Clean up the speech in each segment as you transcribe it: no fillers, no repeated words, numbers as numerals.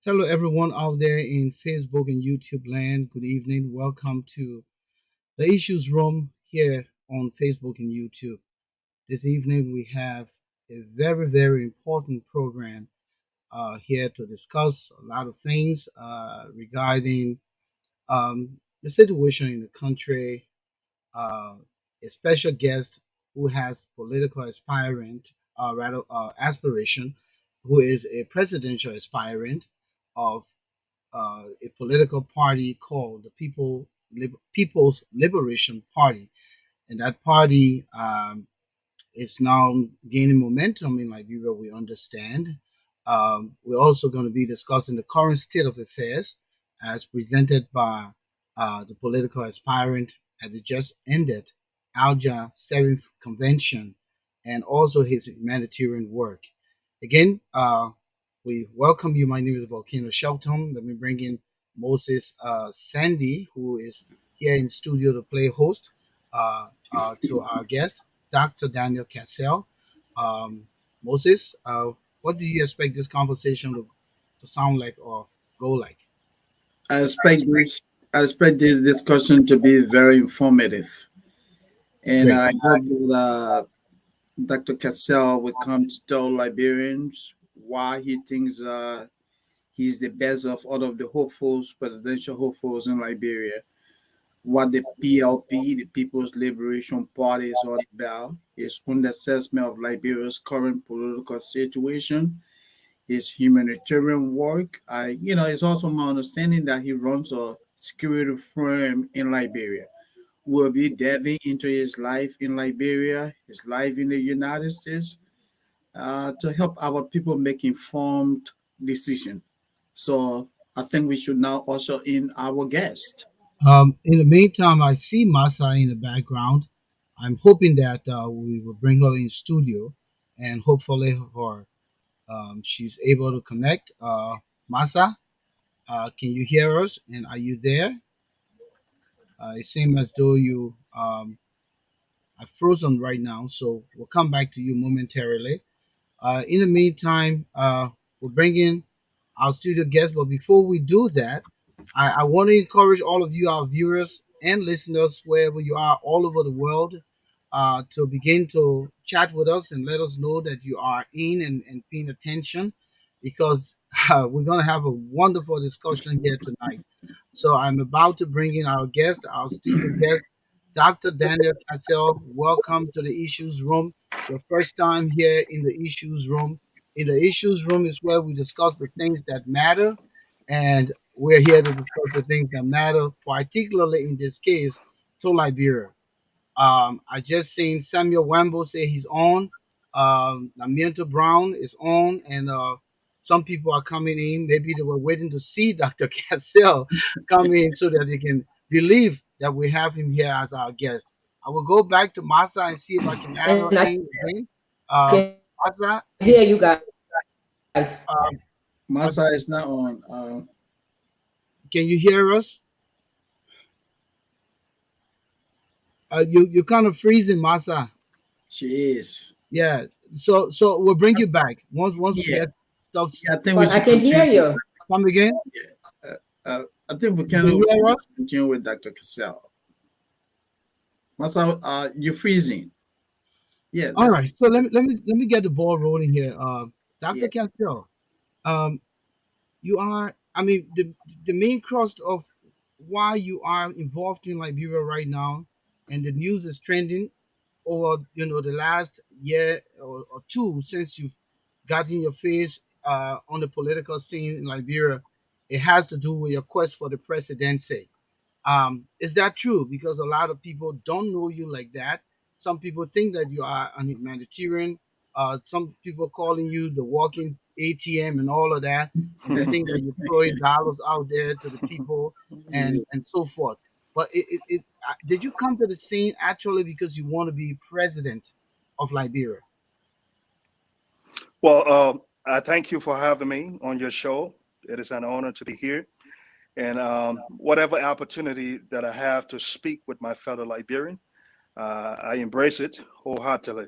Hello, everyone out there in Facebook and YouTube land. Good evening. Welcome to the Issues Room here on Facebook and YouTube. This evening, we have a very, very important program here to discuss a lot of things regarding the situation in the country. Uh, a special guest who has political aspirant, rather aspiration, who is a presidential aspirant of a political party called the People's Liberation Party, and that party is now gaining momentum in Liberia. We understand. We're also going to be discussing the current state of affairs as presented by the political aspirant at the just ended Alger 7th Convention, and also his humanitarian work. Again, we welcome you. My name is Volcano Shelton. Let me bring in Moses Sandy, who is here in studio to play host to our guest, Dr. Daniel Cassell. Moses, what do you expect this conversation to sound like or go like? I expect this. I expect this discussion to be very informative, and Great. I hope that Dr. Cassell will come to tell Liberians why he thinks he's the best of all of the hopefuls, presidential hopefuls in Liberia. What the PLP, the People's Liberation Party, is all about. His own assessment of Liberia's current political situation, his humanitarian work. It's also my understanding that he runs a security firm in Liberia. We'll be delving into his life in Liberia, his life in the United States, to help our people make informed decisions. So I think we should now usher in our guest. In the meantime, I see Massa in the background. I'm hoping that we will bring her in studio, and hopefully she's able to connect. Massa, can you hear us? And are you there? It seems as though you are frozen right now, so we'll come back to you momentarily. In the meantime, we'll bring in our studio guest. But before we do that, I want to encourage all of you, our viewers and listeners, wherever you are all over the world, to begin to chat with us and let us know that you are in and paying attention because we're going to have a wonderful discussion here tonight. So I'm about to bring in our guest, our studio guest, Dr. Daniel Cassell. Welcome to the Issues Room. Your first time here in the Issues Room. In the Issues Room is where we discuss the things that matter, and we're here to discuss the things that matter, particularly in this case to Liberia. I just seen Samuel Wambo say he's on. Namiento Brown is on, and some people are coming in. Maybe they were waiting to see Dr. Cassell come in so that they can believe that we have him here as our guest. I will go back to Masa and see if I can add her And I in again. can Uh, hear you Masa, guys. um, uh, Massa is not on. can you hear us? You're kind of freezing, Masa. She is. Yeah. So we'll bring you back once we Yeah, get stuff. yeah. I think we But I should can hear continue. you. Come again. I think we Can can you hear us? continue with Dr. Cassell. Massa, you're freezing. Yeah, All that's right. So let me get the ball rolling here. Dr. yeah. Castro, um, you are. I mean, the main crust of why you are involved in Liberia right now, and the news is trending over the last year or two since you've gotten your face on the political scene in Liberia. It has to do with your quest for the presidency. Is that true? Because a lot of people don't know you like that. Some people think that you are an humanitarian. Some people calling you the walking ATM and all of that, and they think that you're throwing dollars out there to the people and so forth. But did you come to the scene actually because you want to be president of Liberia? Well, I thank you for having me on your show. It is an honor to be here. And whatever opportunity that I have to speak with my fellow Liberian, I embrace it wholeheartedly.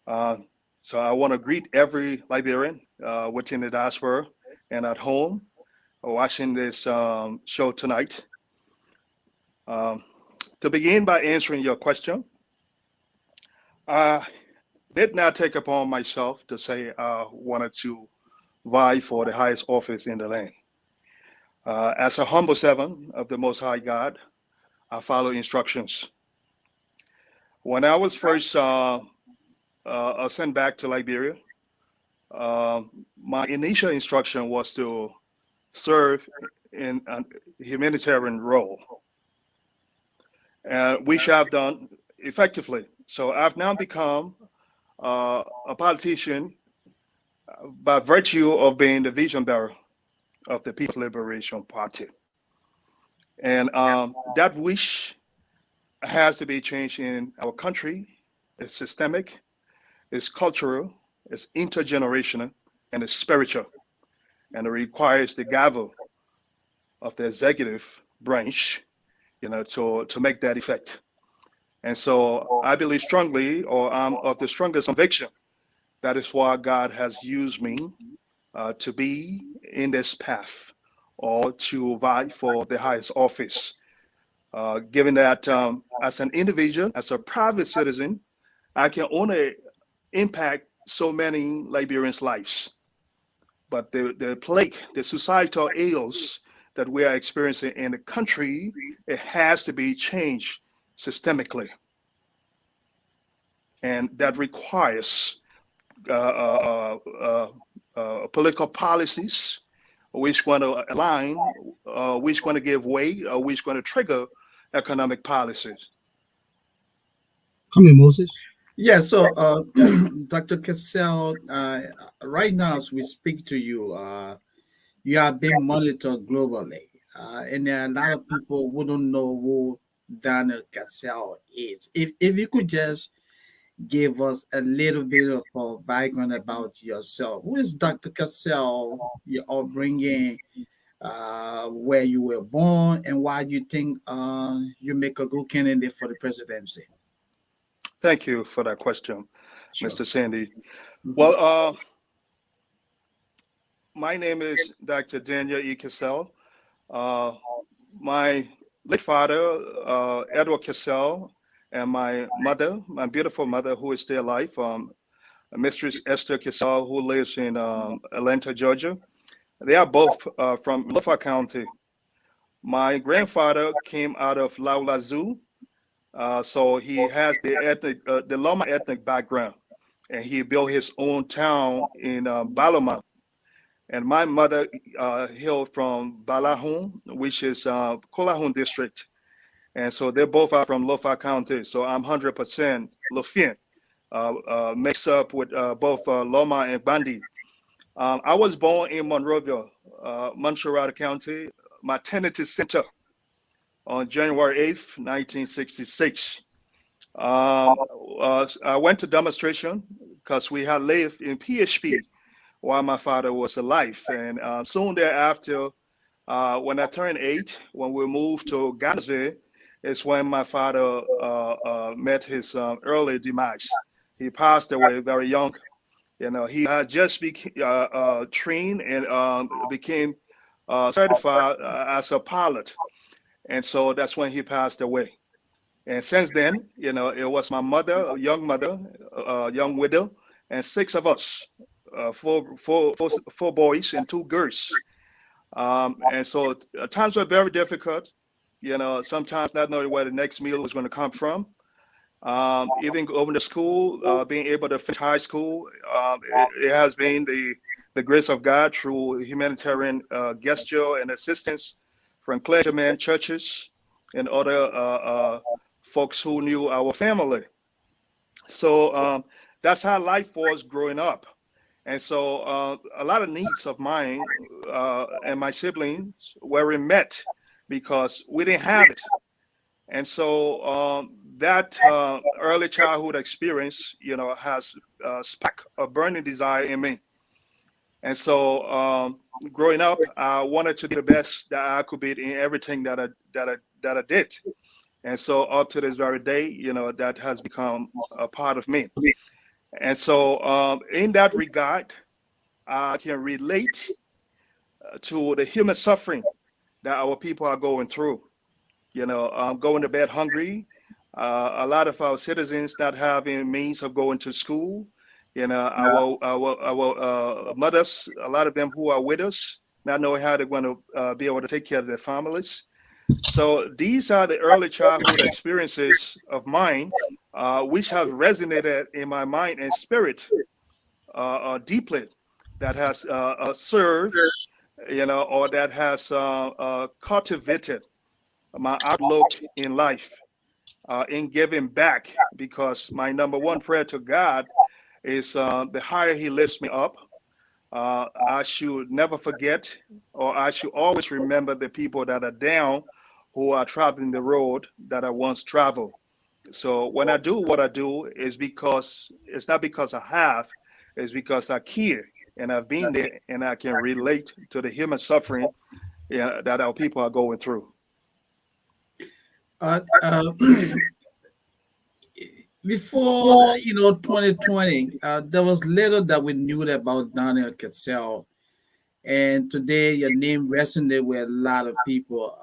Uh, so I want to greet every Liberian within the diaspora and at home watching this show tonight. Um, to begin by answering your question, I did not take upon myself to say I wanted to vie for the highest office in the land. As a humble servant of the Most High God, I follow instructions. When I was first sent back to Liberia, my initial instruction was to serve in a humanitarian role, which I've done effectively. So I've now become a politician by virtue of being the vision bearer of the People's Liberation Party. And that wish has to be changed in our country. It's systemic, it's cultural, it's intergenerational, and it's spiritual. And it requires the gavel of the executive branch, to make that effect. And so I believe strongly, or I'm of the strongest conviction, that is why God has used me to be in this path or to vie for the highest office. Given that as an individual, as a private citizen, I can only impact so many Liberians' lives. But the plague, the societal ills that we are experiencing in the country, it has to be changed systemically. And that requires political policies which going to align, which going to give way, which going to trigger economic policies. Come in, Moses. Yeah, so Dr. Cassell, right now as we speak to you, you are being monitored globally. And there are a lot of people who don't know who Daniel Cassell is. If you could just give us a little bit of a background about yourself. Who is Dr. Cassell, your upbringing, where you were born, and why you think you make a good candidate for the presidency? Thank you for that question, Sure. Mr. Sandy. Mhm. Well, my name is Dr. Daniel E. Cassell. My late father, Edward Cassell, and my mother, my beautiful mother, who is still alive, Mistress Esther Cassell, who lives in Atlanta, Georgia. They are both from Lofa County. My grandfather came out of Laulazu, so he has the Loma ethnic background, and he built his own town in Baloma. And my mother hailed from Balahun, which is Kolahun district. And so they both are from Lofa County. So I'm 100% Lofian, mixed up with both Loma and Bandi. I was born in Monrovia, Montserrat County, Maternity Center, on January 8th, 1966. I went to demonstration because we had lived in PHP while my father was alive. And soon thereafter, when I turned 8, when we moved to Gaza, is when my father met his early demise. He passed away very young. He had just trained and became certified as a pilot. And so that's when he passed away. And since then, it was my mother, a young widow, and 6 of us, four boys and 2 girls. And so times were very difficult, sometimes not knowing where the next meal was going to come from. Even going to school, being able to finish high school, it has been the grace of God through humanitarian gesture and assistance from clergymen, churches, and other folks who knew our family. So that's how life was growing up. And so a lot of needs of mine and my siblings were met because we didn't have it. And so that early childhood experience, has sparked a burning desire in me. And so growing up, I wanted to do the best that I could be in everything that I did. And so up to this very day, that has become a part of me. And so in that regard, I can relate to the human suffering that our people are going through. Going to bed hungry. A lot of our citizens not having means of going to school. Our mothers, a lot of them who are widows, not knowing how they're going to be able to take care of their families. So these are the early childhood experiences of mine, which have resonated in my mind and spirit deeply, that has served, or that has cultivated my outlook in life, in giving back, because my number one prayer to God is the higher He lifts me up, I should never forget, or I should always remember the people that are down, who are traveling the road that I once traveled. So when I do what I do, is because it's not because I have, it's because I care and I've been there and I can relate to the human suffering, that our people are going through. Uh, uh, Before 2020, there was little that we knew about Daniel Cassell, and today your name resonates with a lot of people.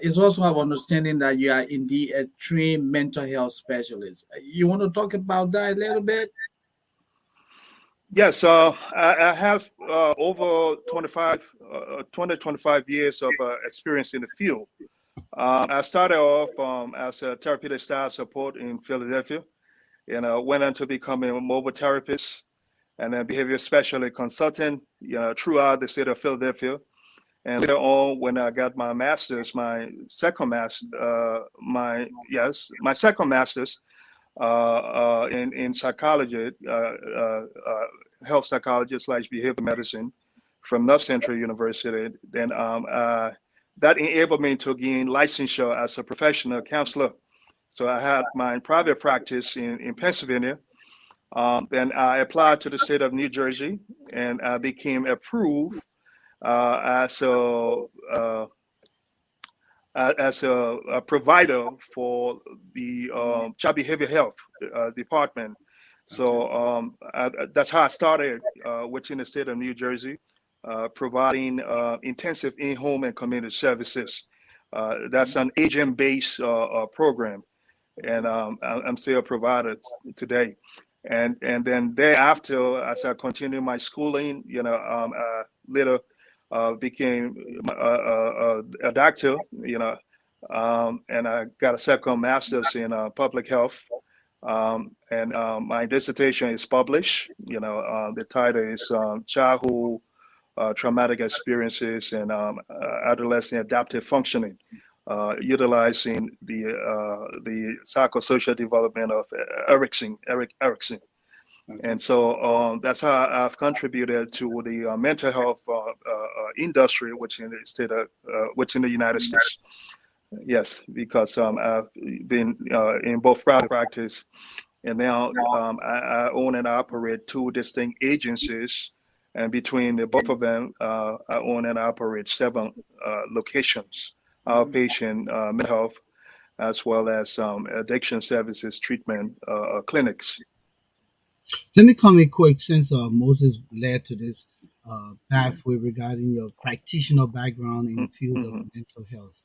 It's also our understanding that you are indeed a trained mental health specialist. You want to talk about that a little bit? Yes, I have over 25 years of experience in the field. I started off as a therapeutic staff support in Philadelphia, went on to becoming a mobile therapist and then behavior specialist consultant, throughout the state of Philadelphia. And later on, when I got my master's, my second master's in psychology, health psychology slash behavior medicine from North Central University. Then that enabled me to gain licensure as a professional counselor. So I had my private practice in Pennsylvania. Then I applied to the state of New Jersey, and I became approved as a provider for the child behavior health department. So that's how I started within the state of New Jersey, providing intensive in-home and community services. That's an agent-based program, and I'm still a provider today. And then thereafter, as I continue my schooling, later became a doctor, and I got a second master's in public health. And my dissertation is published. The title is Childhood Traumatic Experiences and Adolescent Adaptive Functioning, utilizing the psychosocial development of Erik Erikson. And so that's how I've contributed to the mental health industry, which in the state of, which in the United States. Yes, because I've been in both private practice, and now I own and operate two distinct agencies, and between the both of them, I own and operate 7 locations, outpatient mental health, as well as addiction services treatment clinics. Let me comment quick since Moses led to this pathway regarding your practitioner background in the field of Mm-hmm. mental health.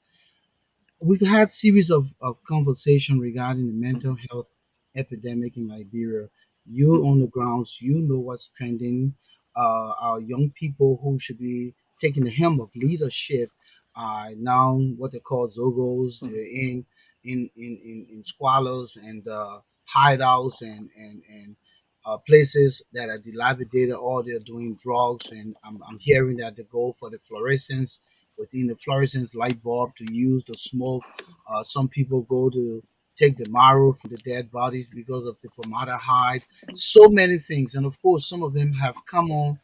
We've had series of conversation regarding the mental health epidemic in Liberia. You on the grounds, you know what's trending. Our young people who should be taking the helm of leadership are now what they call zogos. They're in squalors and hideouts and places that are dilapidated, or they're doing drugs. And I'm hearing that they go for the fluorescence within the fluorescence light bulb to use the smoke. Some people go to take the marrow from the dead bodies because of the formaldehyde. So many things, and of course, some of them have come on,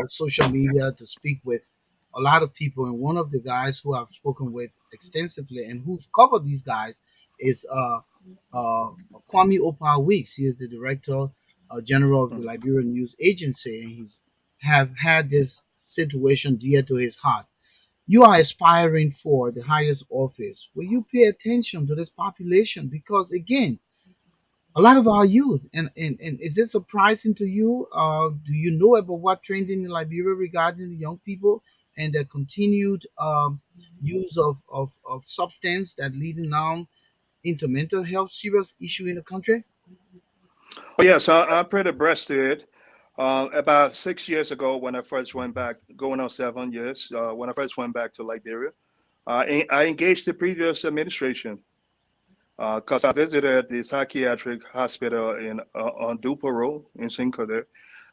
social media to speak with a lot of people. And one of the guys who I've spoken with extensively and who's covered these guys is uh, Kwame Opal Weeks. He is the director general of the Liberian News Agency, and he's have had this situation dear to his heart. You are aspiring for the highest office. Will you pay attention to this population? Because again, a lot of our youth. And is this surprising to you? Do you know about what trending in Liberia regarding the young people and the continued use of substance that leading now into mental health serious issue in the country? Oh, yes, I'm pretty abreast to it. About 6 years ago, when I first went back, going on 7 years, when I first went back to Liberia, I engaged the previous administration because I visited the psychiatric hospital in on Dupa Road in Cinco there.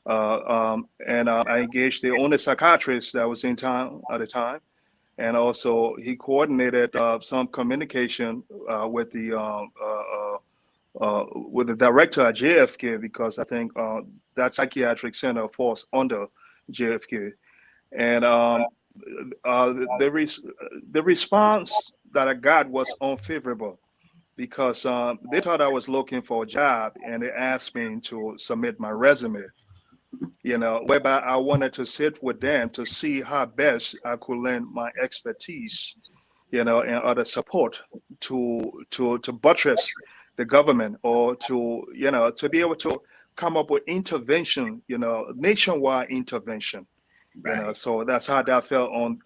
And I engaged the only psychiatrist that was in town at the time. And also, he coordinated some communication with the director at JFK because I think that psychiatric center falls under JFK. And the response that I got was unfavorable because they thought I was looking for a job and they asked me to submit my resume, whereby I wanted to sit with them to see how best I could lend my expertise, and other support to buttress the government or to be able to come up with intervention, nationwide intervention. Right. So that's how that fell on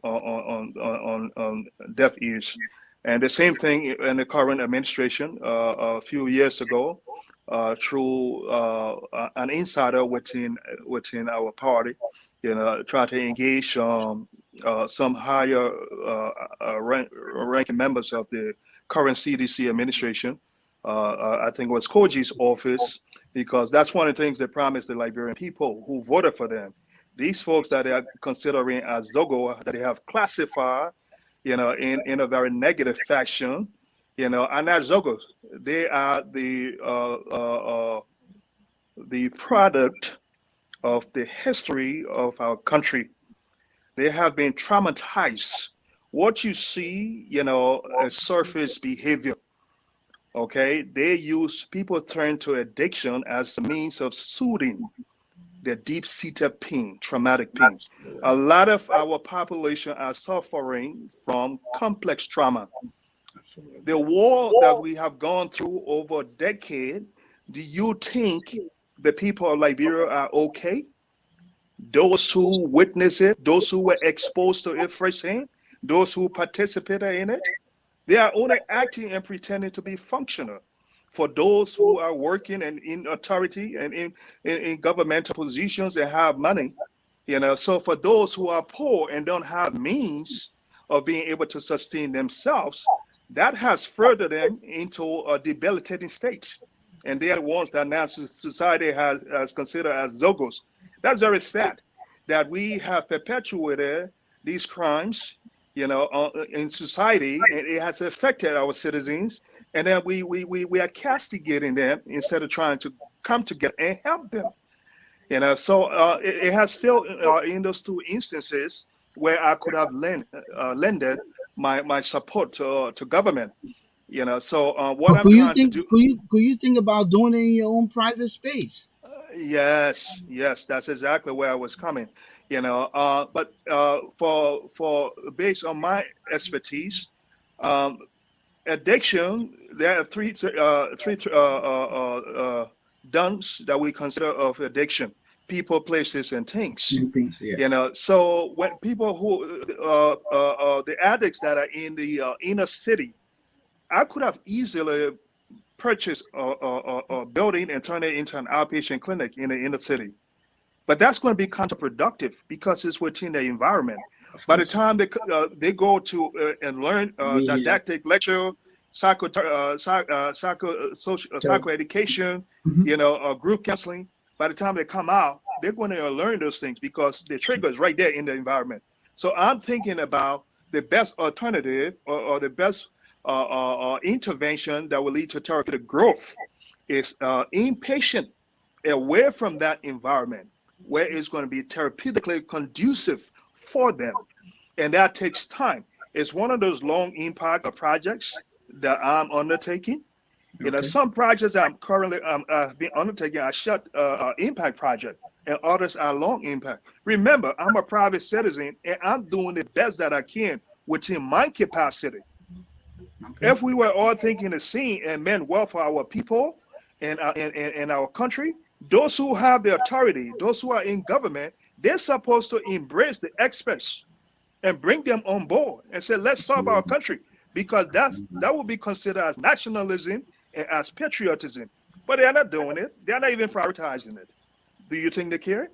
deaf ears. And the same thing in the current administration. A few years ago, through an insider within our party, try to engage some higher ranking members of the current CDC administration. I think it was Koji's office, because that's one of the things they promised the Liberian people who voted for them. These folks that they are considering as Zogo, that they have classified, in a very negative fashion, and not Zogos. They are the product of the history of our country. They have been traumatized. What you see, is surface behavior. Okay, people turn to addiction as a means of soothing the deep-seated pain, traumatic pain. A lot of our population are suffering from complex trauma. The war that we have gone through over a decade, do you think the people of Liberia are okay? Those who witness it, those who were exposed to it firsthand, those who participated in it, they are only acting and pretending to be functional. For those who are working and in authority and in governmental positions and have money, so for those who are poor and don't have means of being able to sustain themselves, that has furthered them into a debilitating state. And they are the ones that now society has considered as Zogos. That's very sad that we have perpetuated these crimes, in society, and it has affected our citizens. And then we are castigating them instead of trying to come together and help them. So it has failed in those two instances where I could have lended my support to government. So what But I'm trying to do. could you think about doing it in your own private space? Yes, that's exactly where I was coming. But for based on my expertise, addiction, there are three dunks that we consider of addiction: people, places, and things. Things, yeah. So when people who the addicts that are in the inner city, I could have easily purchased a building and turn it into an outpatient clinic in the inner city. But that's going to be counterproductive because it's within the environment. By the time they go to and learn didactic lecture, psychoeducation, group counseling, by the time they come out, they're going to learn those things because the trigger is right there in the environment. So I'm thinking about the best alternative or the best intervention that will lead to therapeutic growth is inpatient, away from that environment where it's going to be therapeutically conducive for them. And that takes time. It's one of those long impact projects that I'm undertaking. Okay. Some projects I'm currently being undertaking are short impact project, and others are long impact. Remember, I'm a private citizen, and I'm doing the best that I can within my capacity. Okay. If we were all thinking the same and meant well for our people, in our country, those who have the authority, those who are in government, they're supposed to embrace the experts and bring them on board and say, let's solve our country, because that would be considered as nationalism and as patriotism. But they're not doing it. They're not even prioritizing it. Do you think they care?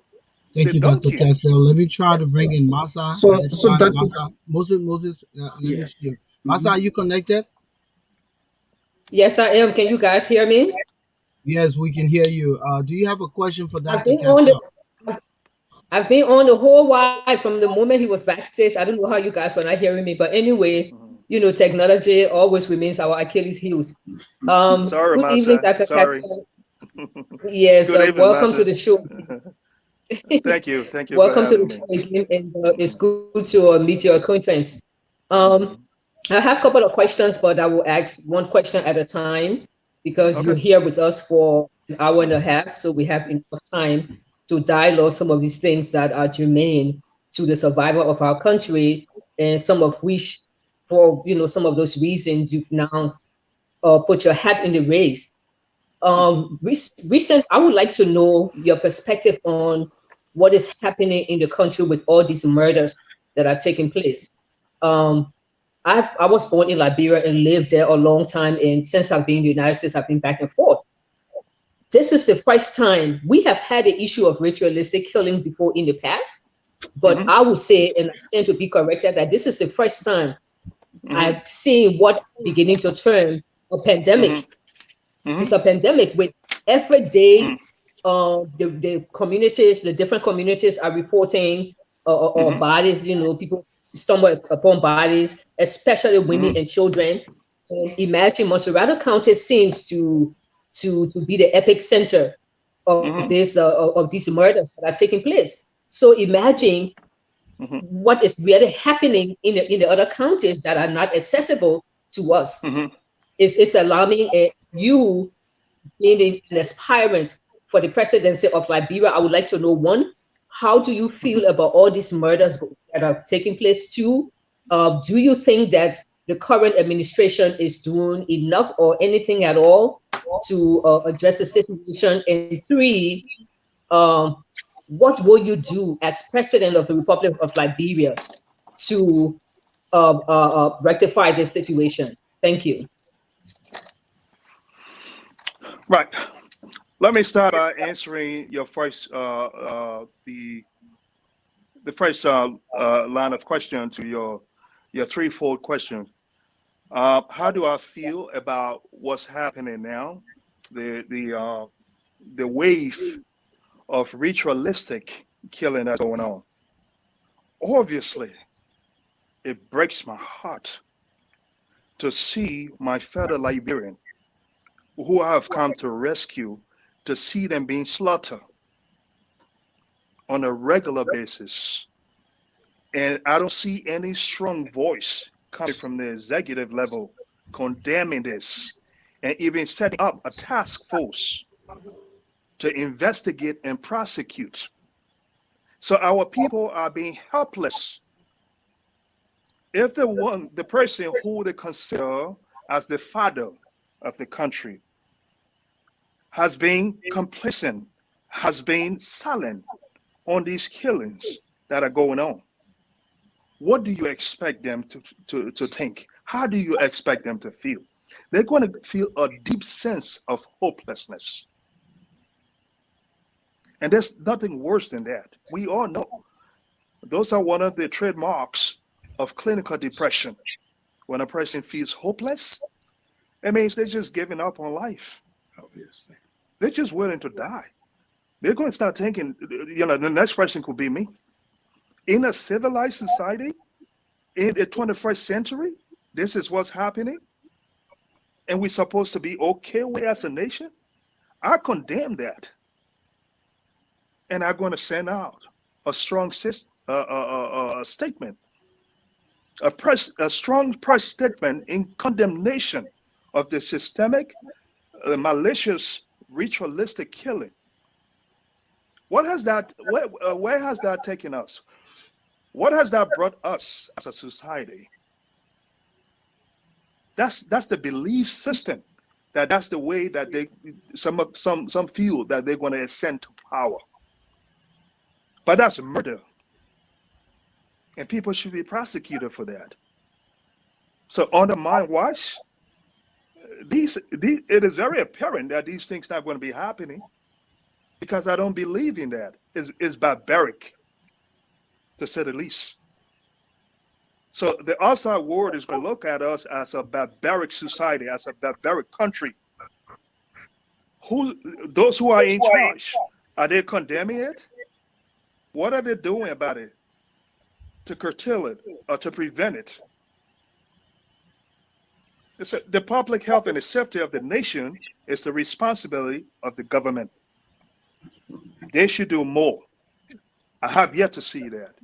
Thank They you, don't Dr. care. Cassell. Let me try to bring in Massa at So, this so time. Dr. Massa, Moses, let me Yeah. see. Massa, are you connected? Yes, I am. Can you guys hear me? Yes, we can hear you. Do you have a question for I've Dr. been on Cassell? I've been on the whole while from the moment he was backstage. I don't know how you guys were not hearing me, but anyway, technology always remains our Achilles heels. Sorry, Good evening, Massa. Dr. Sorry. Cassell. Yes, Good evening, welcome to Massa. the show. Thank you. Thank you for Welcome to having the me. show again, and it's good to meet your acquaintance. Um, I have a couple of questions, but I will ask one question at a time because Okay. you're here with us for an hour and a half, so we have enough time to dialogue some of these things that are germane to the survival of our country, and some of which, for some of those reasons, you've now put your hat in the race. Recent, I would like to know your perspective on what is happening in the country with all these murders that are taking place. Um, I was born in Liberia and lived there a long time, and since I've been in the United States, I've been back and forth. This is the first time we have had the issue of ritualistic killing before in the past, but I would say, and I stand to be corrected, that this is the first time I've seen what beginning to turn a pandemic. It's a pandemic with every day, the communities, the different communities are reporting or bodies, people stumble upon bodies, especially women and children. And imagine Montserrat County seems to be the epic center of these murders that are taking place. So imagine what is really happening in the other counties that are not accessible to us. It's alarming. You being an aspirant for the presidency of Liberia, I would like to know, one, how do you feel about all these murders that are taking place? Two, do you think that the current administration is doing enough or anything at all to address the situation? And three, what will you do as president of the Republic of Liberia to rectify this situation? Thank you. Right. Let me start by answering your first, the first line of question to your threefold question. How do I feel about what's happening now? The wave of ritualistic killing that's going on. Obviously, it breaks my heart to see my fellow Liberian, who I have come to rescue, to see them being slaughtered on a regular basis. And I don't see any strong voice coming from the executive level condemning this and even setting up a task force to investigate and prosecute. So our people are being helpless. If the person who they consider as the father of the country has been complacent, has been silent on these killings that are going on, what do you expect them to think? How do you expect them to feel? They're going to feel a deep sense of hopelessness. And there's nothing worse than that. We all know those are one of the trademarks of clinical depression. When a person feels hopeless, it means they're just giving up on life. Obviously. They're just willing to die. They're going to start thinking, the next person could be me. In a civilized society, in the 21st century, this is what's happening. And we're supposed to be okay with as a nation. I condemn that. And I'm going to send out a strong statement, a strong press statement in condemnation of the systemic, malicious, ritualistic killing. What has that? Where has that taken us? What has that brought us as a society? That's the belief system That's the way that some feel that they're going to ascend to power. But that's murder. And people should be prosecuted for that. So under my watch, it is very apparent that these things not going to be happening, because I don't believe in that. It's barbaric, to say the least. So the outside world is going to look at us as a barbaric society, as a barbaric country. Those who are in charge, are they condemning it? What are they doing about it to curtail it or to prevent it? The public health and the safety of the nation is the responsibility of the government. They should do more. I have yet to see that.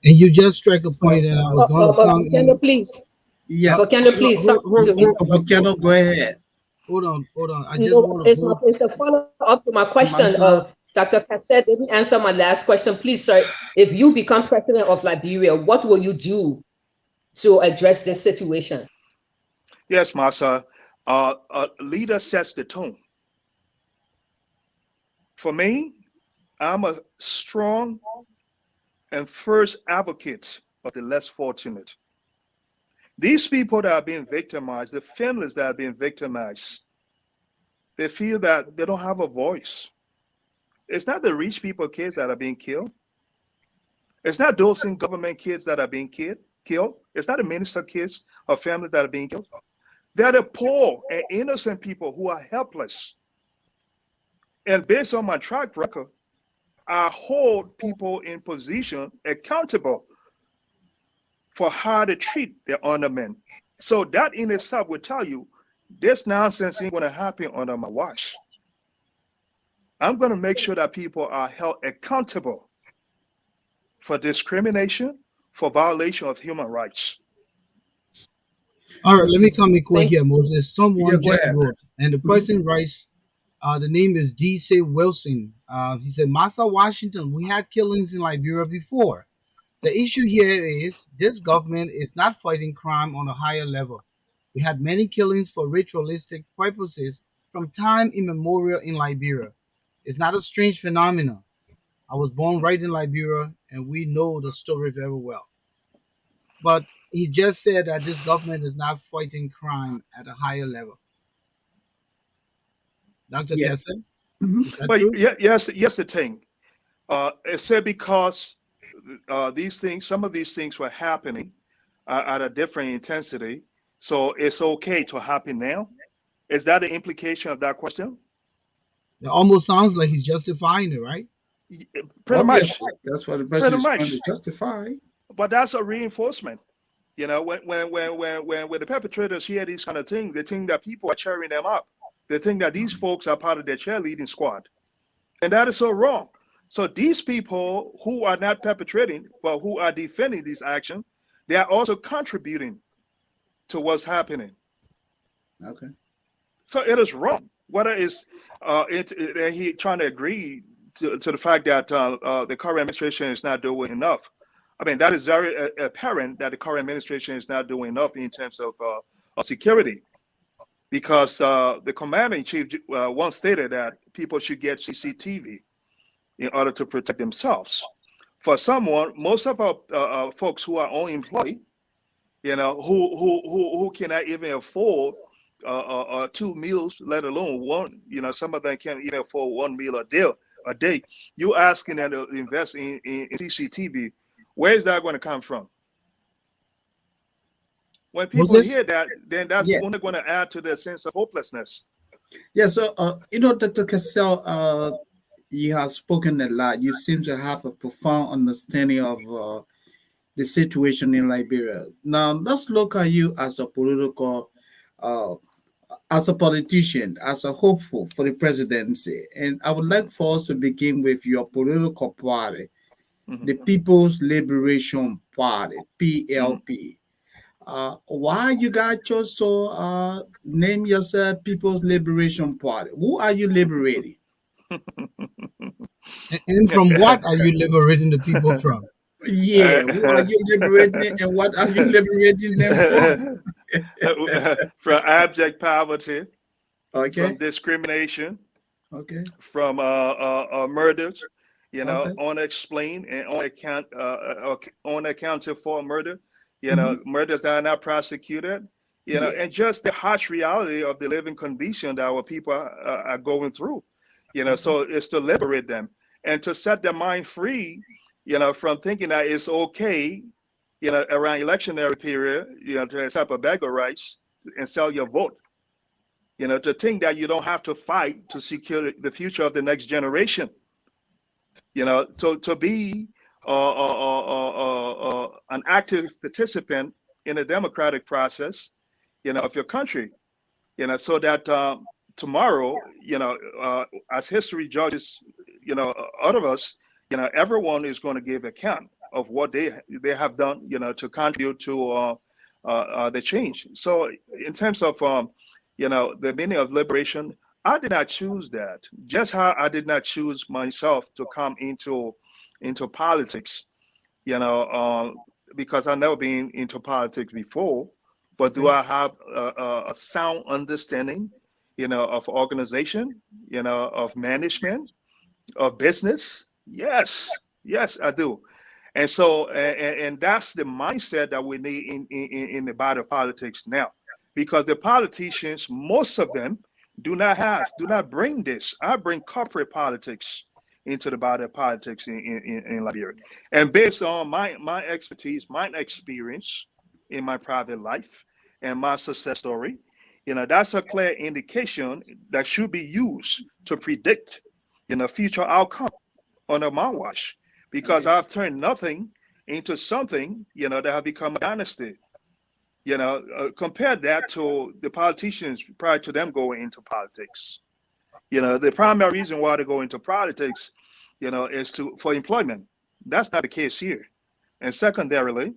And you just struck a point, and I was going to come in. Please. Yeah. Volcano, please. Volcano, go ahead. Hold on. I just want it's a follow-up to my question. Dr. Cassell didn't answer my last question. Please, sir, if you become president of Liberia, what will you do to address this situation? Yes, Massa. A leader sets the tone. For me, I'm a strong and first advocate of the less fortunate. These people that are being victimized, the families that are being victimized, they feel that they don't have a voice. It's not the rich people kids that are being killed. It's not those in government kids that are being killed. It's not the minister kids or families that are being killed. They're the poor and innocent people who are helpless. And based on my track record, I hold people in position accountable for how to treat their ornament. So that in itself will tell you this nonsense ain't going to happen under my watch. I'm going to make sure that people are held accountable for discrimination, for violation of human rights. All right, let me come in quick here, Moses. Someone just wrote, and the person writes, the name is D.C. Wilson. He said, Massa Washington, we had killings in Liberia before. The issue here is this government is not fighting crime on a higher level. We had many killings for ritualistic purposes from time immemorial in Liberia. It's not a strange phenomenon. I was born right in Liberia, and we know the story very well. But he just said that this government is not fighting crime at a higher level. Dr. Cassell? Is that true? Yes, the thing. It said because some of these things were happening at a different intensity, so it's okay to happen now. Is that the implication of that question? It almost sounds like he's justifying it, right? Pretty much. That's what the person is trying to justify. But that's a reinforcement. You know, when the perpetrators hear these kind of things, they think that people are cheering them up. They think that these folks are part of their cheerleading squad. And that is so wrong. So these people who are not perpetrating, but who are defending this action, they are also contributing to what's happening. Okay. So it is wrong. Whether it's he trying to agree to the fact that the current administration is not doing enough. I mean, that is very apparent that the current administration is not doing enough in terms of security, because the commander-in-chief once stated that people should get CCTV in order to protect themselves. For most of our folks who are unemployed, you know, who cannot even afford 2 meals, let alone one. You know, some of them can't even afford 1 meal a day. You asking them to invest in CCTV. Where is that going to come from? When people hear that, then that's only going to add to their sense of hopelessness. Yeah, so, Dr. Cassell, you have spoken a lot. You seem to have a profound understanding of the situation in Liberia. Now, let's look at you as a politician, as a hopeful for the presidency. And I would like for us to begin with your political party. The People's Liberation Party, PLP. Why you guys chose to name yourself People's Liberation Party? Who are you liberating? And from what are you liberating the people from? Yeah, who are you liberating and what are you liberating them from? From abject poverty, Okay. from discrimination, Okay. from murders, Okay. unexplained and unaccounted for murder, Mhm. murders that are not prosecuted, Yeah. and just the harsh reality of the living condition that our people are going through, Okay. so it's to liberate them and to set their mind free, from thinking that it's okay, around electionary period, to accept a bag of rice and sell your vote. To think that you don't have to fight to secure the future of the next generation. To be an active participant in the democratic process, of your country, so that tomorrow, as history judges, out of us, everyone is going to give account of what they have done, to contribute to the change. So in terms of the meaning of liberation, I did not choose that. Just how I did not choose myself to come into politics, you know, because I've never been into politics before. But do Okay. I have a sound understanding, of organization, of management, of business? Yes, yes, I do. And so, and that's the mindset that we need in the body of politics now, because the politicians, most of them, do not bring this. I bring corporate politics into the body of politics in Liberia, and based on my expertise, my experience in my private life, and my success story, that's a clear indication that should be used to predict, future outcome under my watch, because Okay. I've turned nothing into something, that have become a dynasty. Compare that to the politicians prior to them going into politics. The primary reason why they go into politics, is for employment. That's not the case here. And secondarily,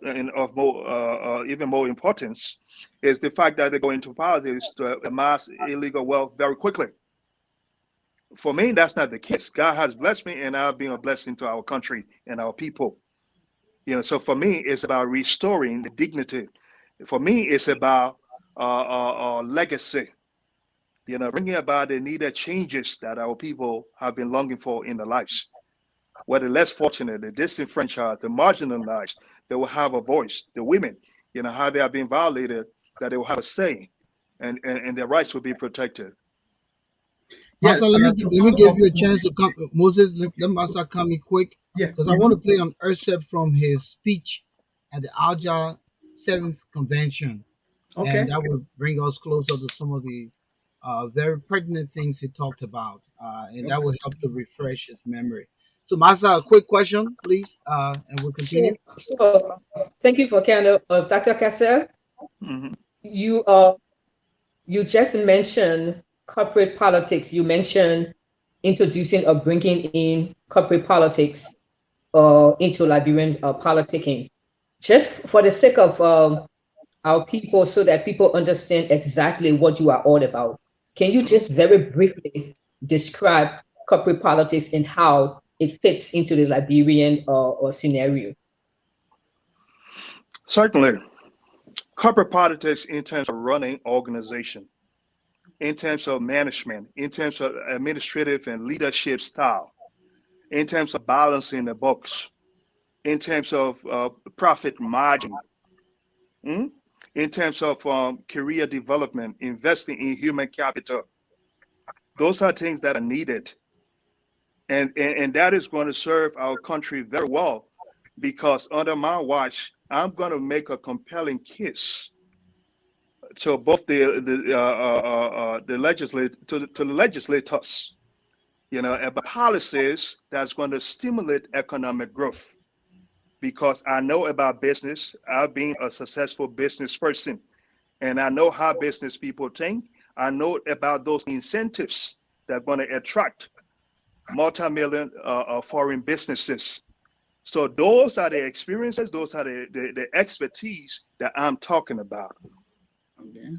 and of more, even more importance, is the fact that they go into politics to amass illegal wealth very quickly. For me, that's not the case. God has blessed me, and I've been a blessing to our country and our people. So for me, it's about restoring the dignity. For me, it's about legacy. Bringing about the needed changes that our people have been longing for in their lives. Where the less fortunate, the disenfranchised, the marginalized, they will have a voice. The women, how they are being violated, that they will have a say, and their rights will be protected. Yes. Massa, To let me follow give up. you a chance to come. Moses, let Massa come in quick Yeah. because I want Mhm. to play an excerpt from his speech at the Alja 7th Convention, and Okay. that will bring us closer to some of the very pertinent things he talked about, and that Okay. will help to refresh his memory. So, Massa, a quick question, please, and we'll continue. So thank you for kind of Dr. Cassell. Mm-hmm. You you just mentioned corporate politics. You mentioned introducing or bringing in corporate politics into Liberian politicking. Just for the sake of our people, so that people understand exactly what you are all about, can you just very briefly describe corporate politics and how it fits into the Liberian scenario? Certainly, corporate politics in terms of running organization, in terms of management, in terms of administrative and leadership style, in terms of balancing the books, in terms of profit margin, mm? in terms of career development, investing in human capital. Those are things that are needed. And that is going to serve our country very well, because under my watch, I'm going to make a compelling case to both the legislate to the legislators, about policies that's going to stimulate economic growth. Because I know about business, I've been a successful business person, and I know how business people think. I know about those incentives that are going to attract multi-million foreign businesses. So those are the experiences, those are the expertise that I'm talking about. Okay.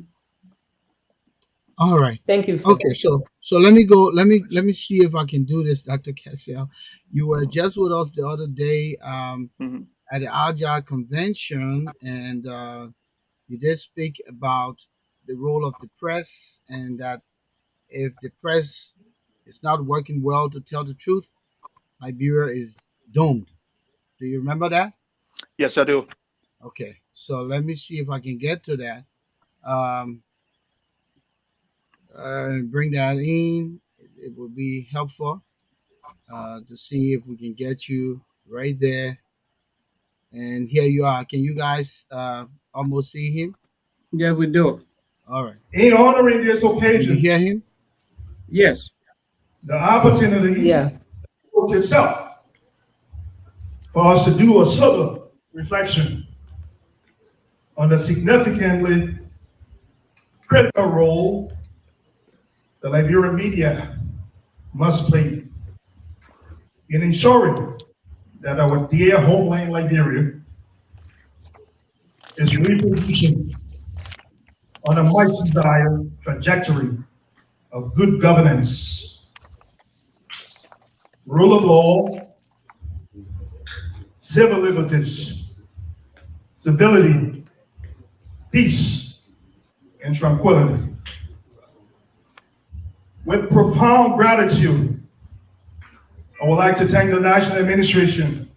All right. Thank you, sir. Okay, so let me go. Let me see if I can do this, Dr. Cassell. You were just with us the other day Mm-hmm. at the Alja convention, and you did speak about the role of the press, and that if the press is not working well to tell the truth, Liberia is doomed. Do you remember that? Yes, I do. Okay, so let me see if I can get to that. Um, Bring that in. It will be helpful to see if we can get you right there. And here you are. Can you guys almost see him? Yeah, we do. All right. In honoring this Can you occasion, hear him? Yes. the opportunity Yeah. holds itself for us to do a sober reflection on the significantly critical role the Liberian media must play in ensuring that our dear homeland Liberia is reproducing on a much desired trajectory of good governance, rule of law, civil liberties, stability, peace, and tranquility. With profound gratitude, I would like to thank the National Administration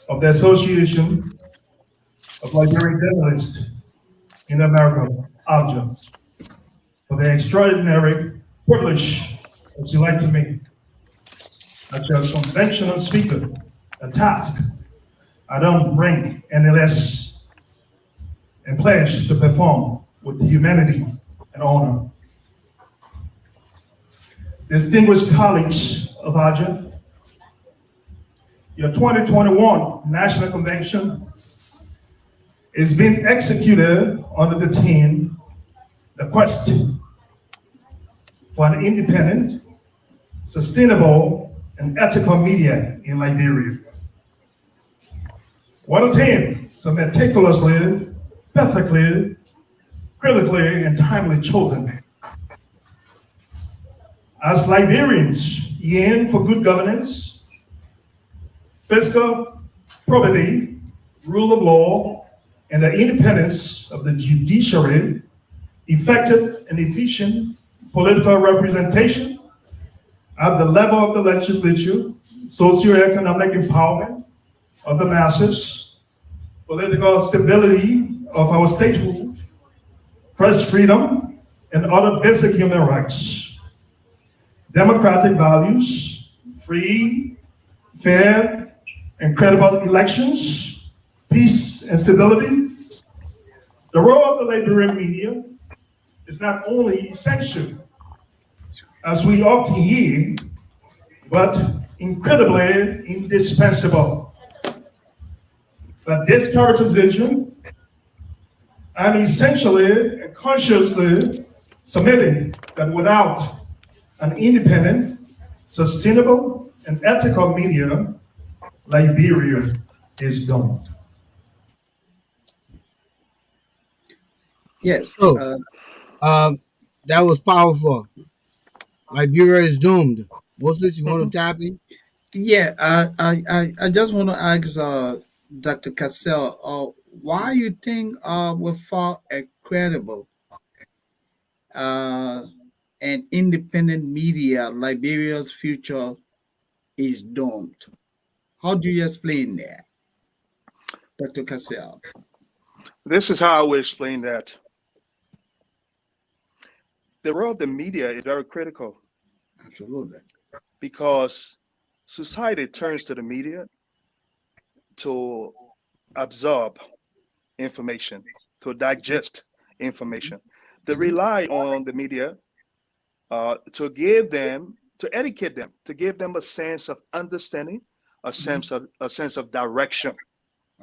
of the Association of Liberian Journalists in America, ALJA, for the extraordinary privilege that you like to me as your conventional speaker, a task I don't bring any less and pledge to perform with humanity and honor. Distinguished colleagues of ALJA, your 2021 National Convention is being executed under the theme, The Quest for an Independent, Sustainable, and Ethical Media in Liberia. What a theme, so meticulously, perfectly, critically, and timely chosen. As Liberians yearn for good governance, fiscal probity, rule of law, and the independence of the judiciary, effective and efficient political representation at the level of the legislature, socioeconomic empowerment of the masses, political stability of our statehood, press freedom, and other basic human rights, democratic values, free, fair, and credible elections, peace and stability. The role of the Liberian media is not only essential, as we often hear, but incredibly indispensable. But this characterization, I'm essentially and consciously submitting that without an independent, sustainable, and ethical media, Liberia is doomed. Yes. So, that was powerful. Liberia is doomed. Moses, you want to tap in? Yeah, I just want to ask Dr. Cassell, why you think without a credible and independent media, Liberia's future is doomed? How do you explain that, Dr. Cassell? This is how I would explain that. The role of the media is very critical Absolutely. because society turns to the media to absorb information, to digest information. They rely on the media to give them, to educate them, to give them a sense of understanding, a sense of direction.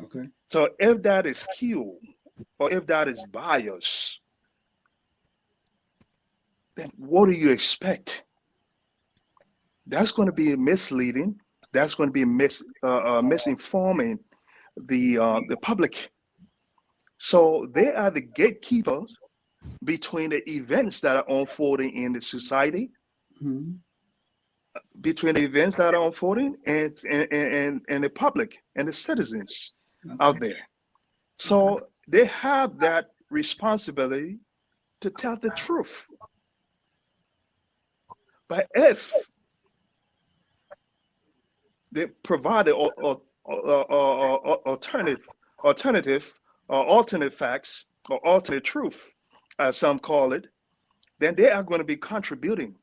Okay. So if that is skewed or if that is biased, then what do you expect? That's going to be misleading. That's going to be misinforming the public. So they are the gatekeepers between the events that are unfolding in the society, between the events that are unfolding and the public and the citizens out there. So they have that responsibility to tell the truth. But if they provide alternative or alternate facts or alternate truth, as some call it, then they are going to be contributing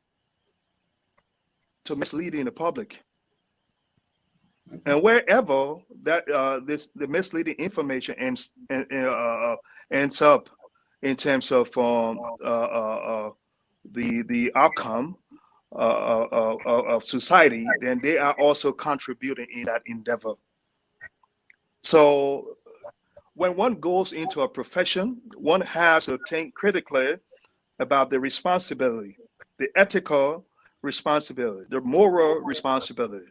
to misleading the public. And wherever that the misleading information ends up in terms of the outcome of society, then they are also contributing in that endeavor. So when one goes into a profession, one has to think critically about the responsibility, the ethical responsibility, the moral responsibility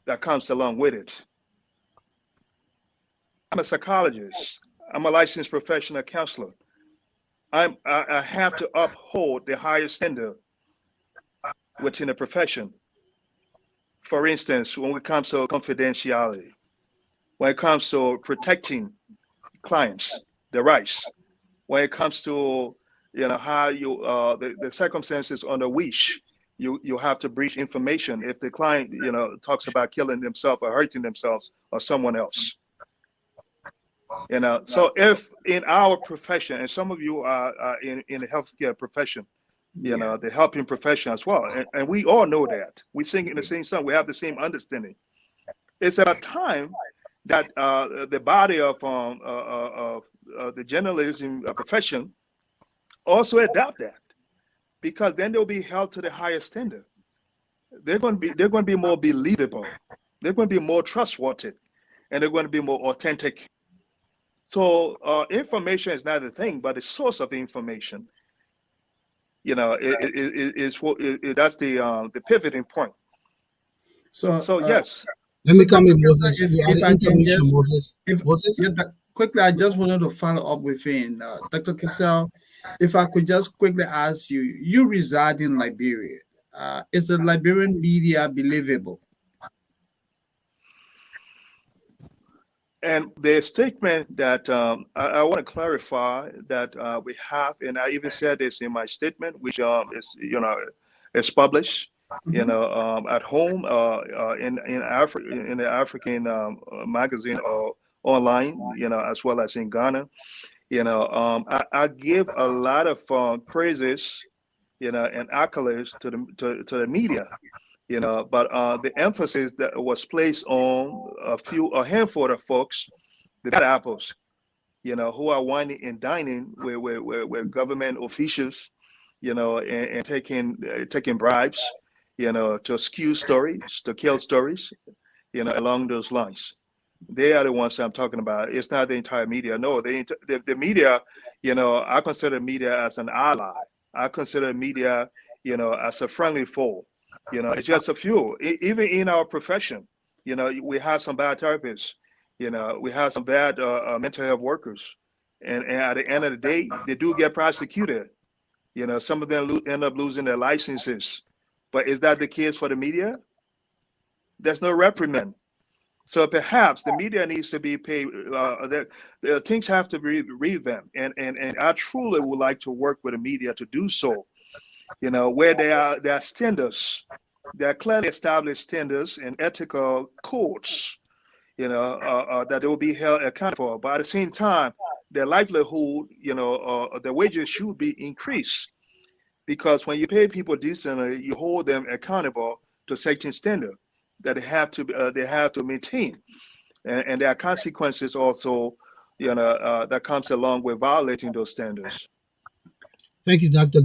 that comes along with it. I'm a psychologist. I'm a licensed professional counselor. I have to uphold the highest standard within the profession. For instance, when it comes to confidentiality, when it comes to protecting clients, their rights, when it comes to how you the circumstances under which you have to breach information if the client talks about killing themselves or hurting themselves or someone else. So if in our profession, and some of you are in the healthcare profession, the helping profession as well, and we all know that we sing in the same song, we have the same understanding. It's about time that the body of the journalism profession also adapt that, because then they'll be held to the highest standard. They're going to be more believable. They're going to be more trustworthy, and they're going to be more authentic. So information is not a thing, but the source of information, that's the pivoting point. So yes. Let me come in, Moses. If I can just, Moses. Quickly, I just wanted to follow up within Dr. Cassell. If I could just quickly ask you, you reside in Liberia. Is the Liberian media believable? And the statement that I want to clarify that we have, and I even said this in my statement, which is published, at home in the African magazine or online, as well as in Ghana. I give a lot of praises, and accolades to the media. But the emphasis that was placed on a handful of folks, the bad apples, who are whining and dining with government officials, and taking bribes, to skew stories, to kill stories, along those lines. They are the ones I'm talking about. It's not the entire media. No, the media, I consider media as an ally. I consider media, as a friendly foe. It's just a few. Even in our profession, we have some bad therapists. We have some bad mental health workers, and at the end of the day, they do get prosecuted. Some of them end up losing their licenses. But is that the case for the media? There's no reprimand. So perhaps the media needs to be paid. Things have to be revamped, and I truly would like to work with the media to do so. Where there are standards, there are clearly established standards and ethical codes, that they will be held accountable for. But at the same time, their livelihood, their wages should be increased, because when you pay people decently, you hold them accountable to certain standard that they have to maintain, and there are consequences also, that comes along with violating those standards. Thank you, Dr.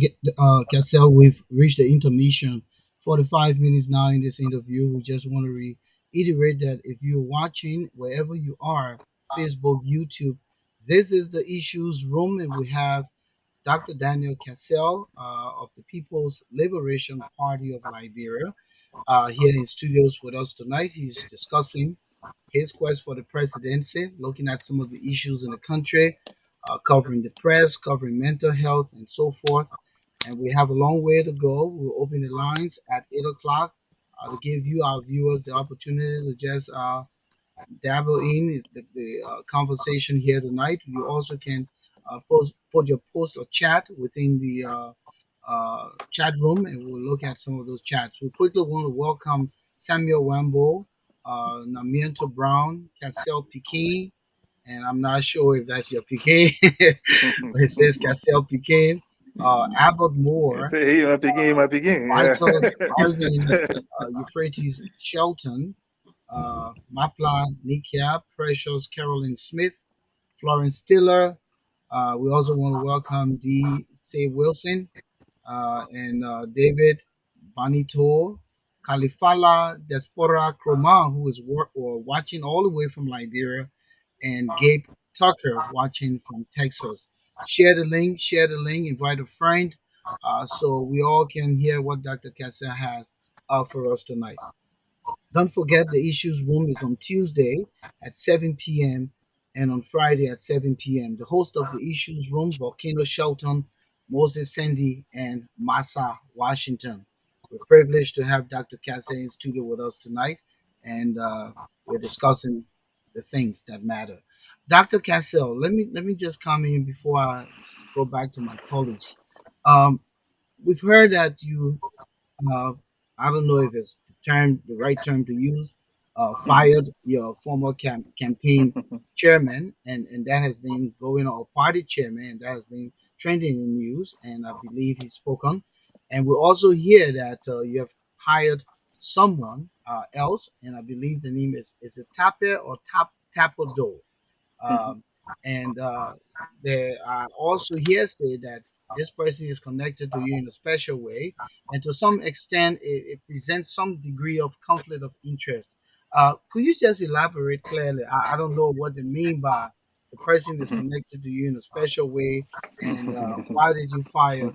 Cassell. We've reached the intermission. 45 minutes now in this interview. We just want to reiterate that if you're watching wherever you are, Facebook, YouTube, this is the Issues Room, and we have Dr. Daniel Cassell of the People's Liberation Party of Liberia here in studios with us tonight. He's discussing his quest for the presidency, looking at some of the issues in the country, covering the press, covering mental health, and so forth. And we have a long way to go. We'll open the lines at 8 o'clock to give you, our viewers, the opportunity to just dabble in the conversation here tonight. You also can put your post or chat within the chat room, and we'll look at some of those chats. We quickly want to welcome Samuel Wambo, Namiento Brown, Cassell Pekin, and I'm not sure if that's your Pekin, but it says Cassell Pekin, Albert Moore, Say, my begin, yeah. Vitus Alvin, Euphrates Shelton, Mapla Nikia, Precious Carolyn Smith, Florence Stiller. We also want to welcome D. C. Wilson, and David Banito, Kalifala Despora Kroma, who is watching all the way from Liberia, and Gabe Tucker watching from Texas. Share the link, invite a friend, so we all can hear what Dr. Cassell has for us tonight. Don't forget the issues room is on Tuesday at 7 p.m. and on Friday at 7 p.m. The host of the issues room, Volcano Shelton, Moses Sandy, and Massa Washington. We're privileged to have Dr. Cassell in studio with us tonight, and we're discussing the things that matter. Dr. Cassell, let me just come in before I go back to my colleagues. Um, we've heard that you uh, I don't know if it's the right term to use, fired your former campaign chairman, and that has been going on, party chairman, and that has been trending in news, and I believe he's spoken. And we also hear that you have hired someone else, and I believe the name is it Tape or Tapodo. Um, and there are also hearsay that this person is connected to you in a special way, and to some extent, it presents some degree of conflict of interest. Could you just elaborate clearly? I don't know what they mean by the person is connected to you in a special way, and why did you fire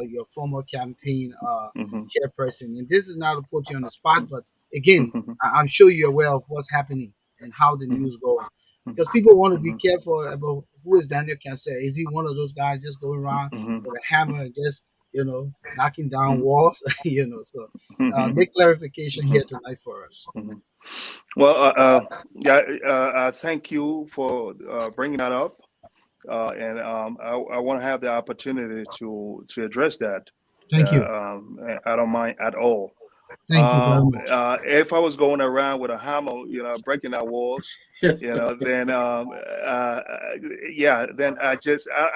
your former campaign chairperson? And this is not to put you on the spot, but again, I'm sure you're aware of what's happening and how the news going, because people want to be careful about who is Daniel Cassell. Is he one of those guys just going around with a hammer and just knocking down walls? So make clarification here tonight for us. Well, yeah, thank you for bringing that up, and I want to have the opportunity to address that. Thank you. I don't mind at all. Thank you very much. If I was going around with a hammer, breaking down walls, then yeah, then I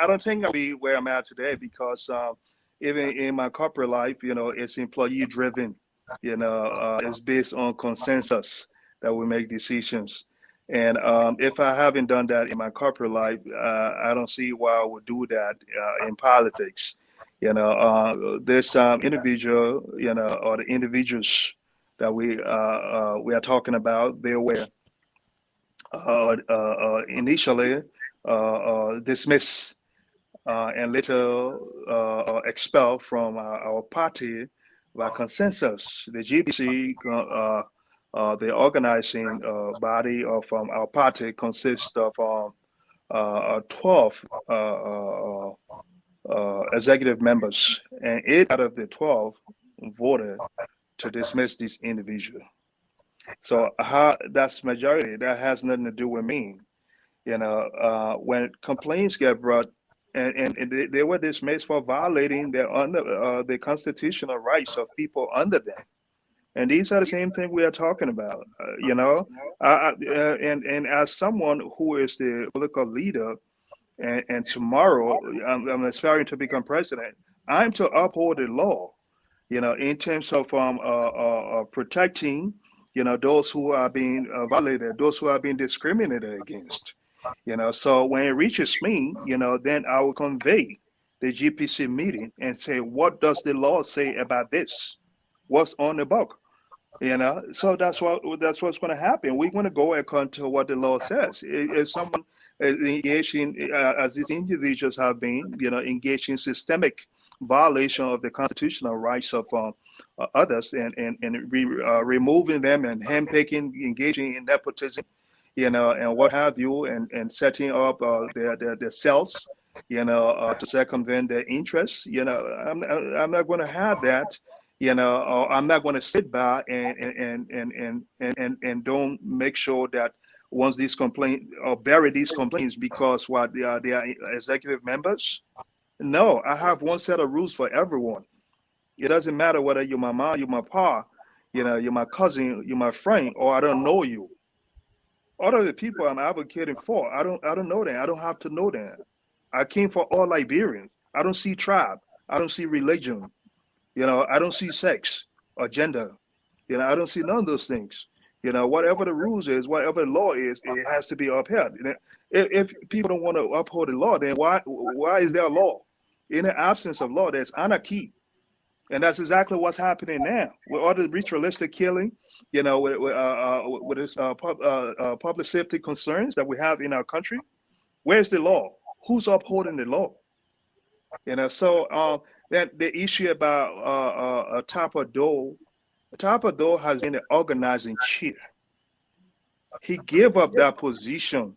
don't think I'll be where I'm at today, because even in my corporate life, it's employee driven. It's based on consensus that we make decisions. And if I haven't done that in my corporate life, I don't see why I would do that in politics. There's some individual, or the individuals that we are talking about. They were initially dismissed and later expelled from our party by consensus. The GPC, the organizing body of our party, consists of 12 executive members, and 8 out of the 12 voted to dismiss this individual. So that's majority. That has nothing to do with me. When complaints get brought, and they were dismissed for violating the constitutional rights of people under them. And these are the same thing we are talking about. And as someone who is the political leader, and tomorrow I'm aspiring to become president, I'm to uphold the law, in terms of protecting, those who are being violated, those who are being discriminated against. So when it reaches me, then I will convey the GPC meeting and say, what does the law say about this? What's on the book? So that's what's going to happen. We're going to go according to what the law says. If someone is engaging, as these individuals have been, engaged in systemic violation of the constitutional rights of others, and removing them and handpicking, engaging in nepotism, and what have you, and setting up their cells, to circumvent their interests. I'm not going to have that. Or I'm not going to sit by and don't make sure that wants these complaints or bury these complaints because what they are executive members. No, I have one set of rules for everyone. It doesn't matter whether you're my mom, you're my pa, you're my cousin, you're my friend, or I don't know you. All of the people I'm advocating for, I don't know them. I don't have to know them. I came for all Liberians. I don't see tribe. I don't see religion. I don't see sex or gender. I don't see none of those things. Whatever the rules is, whatever the law is, it has to be upheld. If people don't want to uphold the law, then why is there a law? In the absence of law, there's anarchy. And that's exactly what's happening now with all the ritualistic killing, with this public safety concerns that we have in our country. Where's the law? Who's upholding the law? So that the issue about Tapa Doe has been the organizing chair. He gave up that position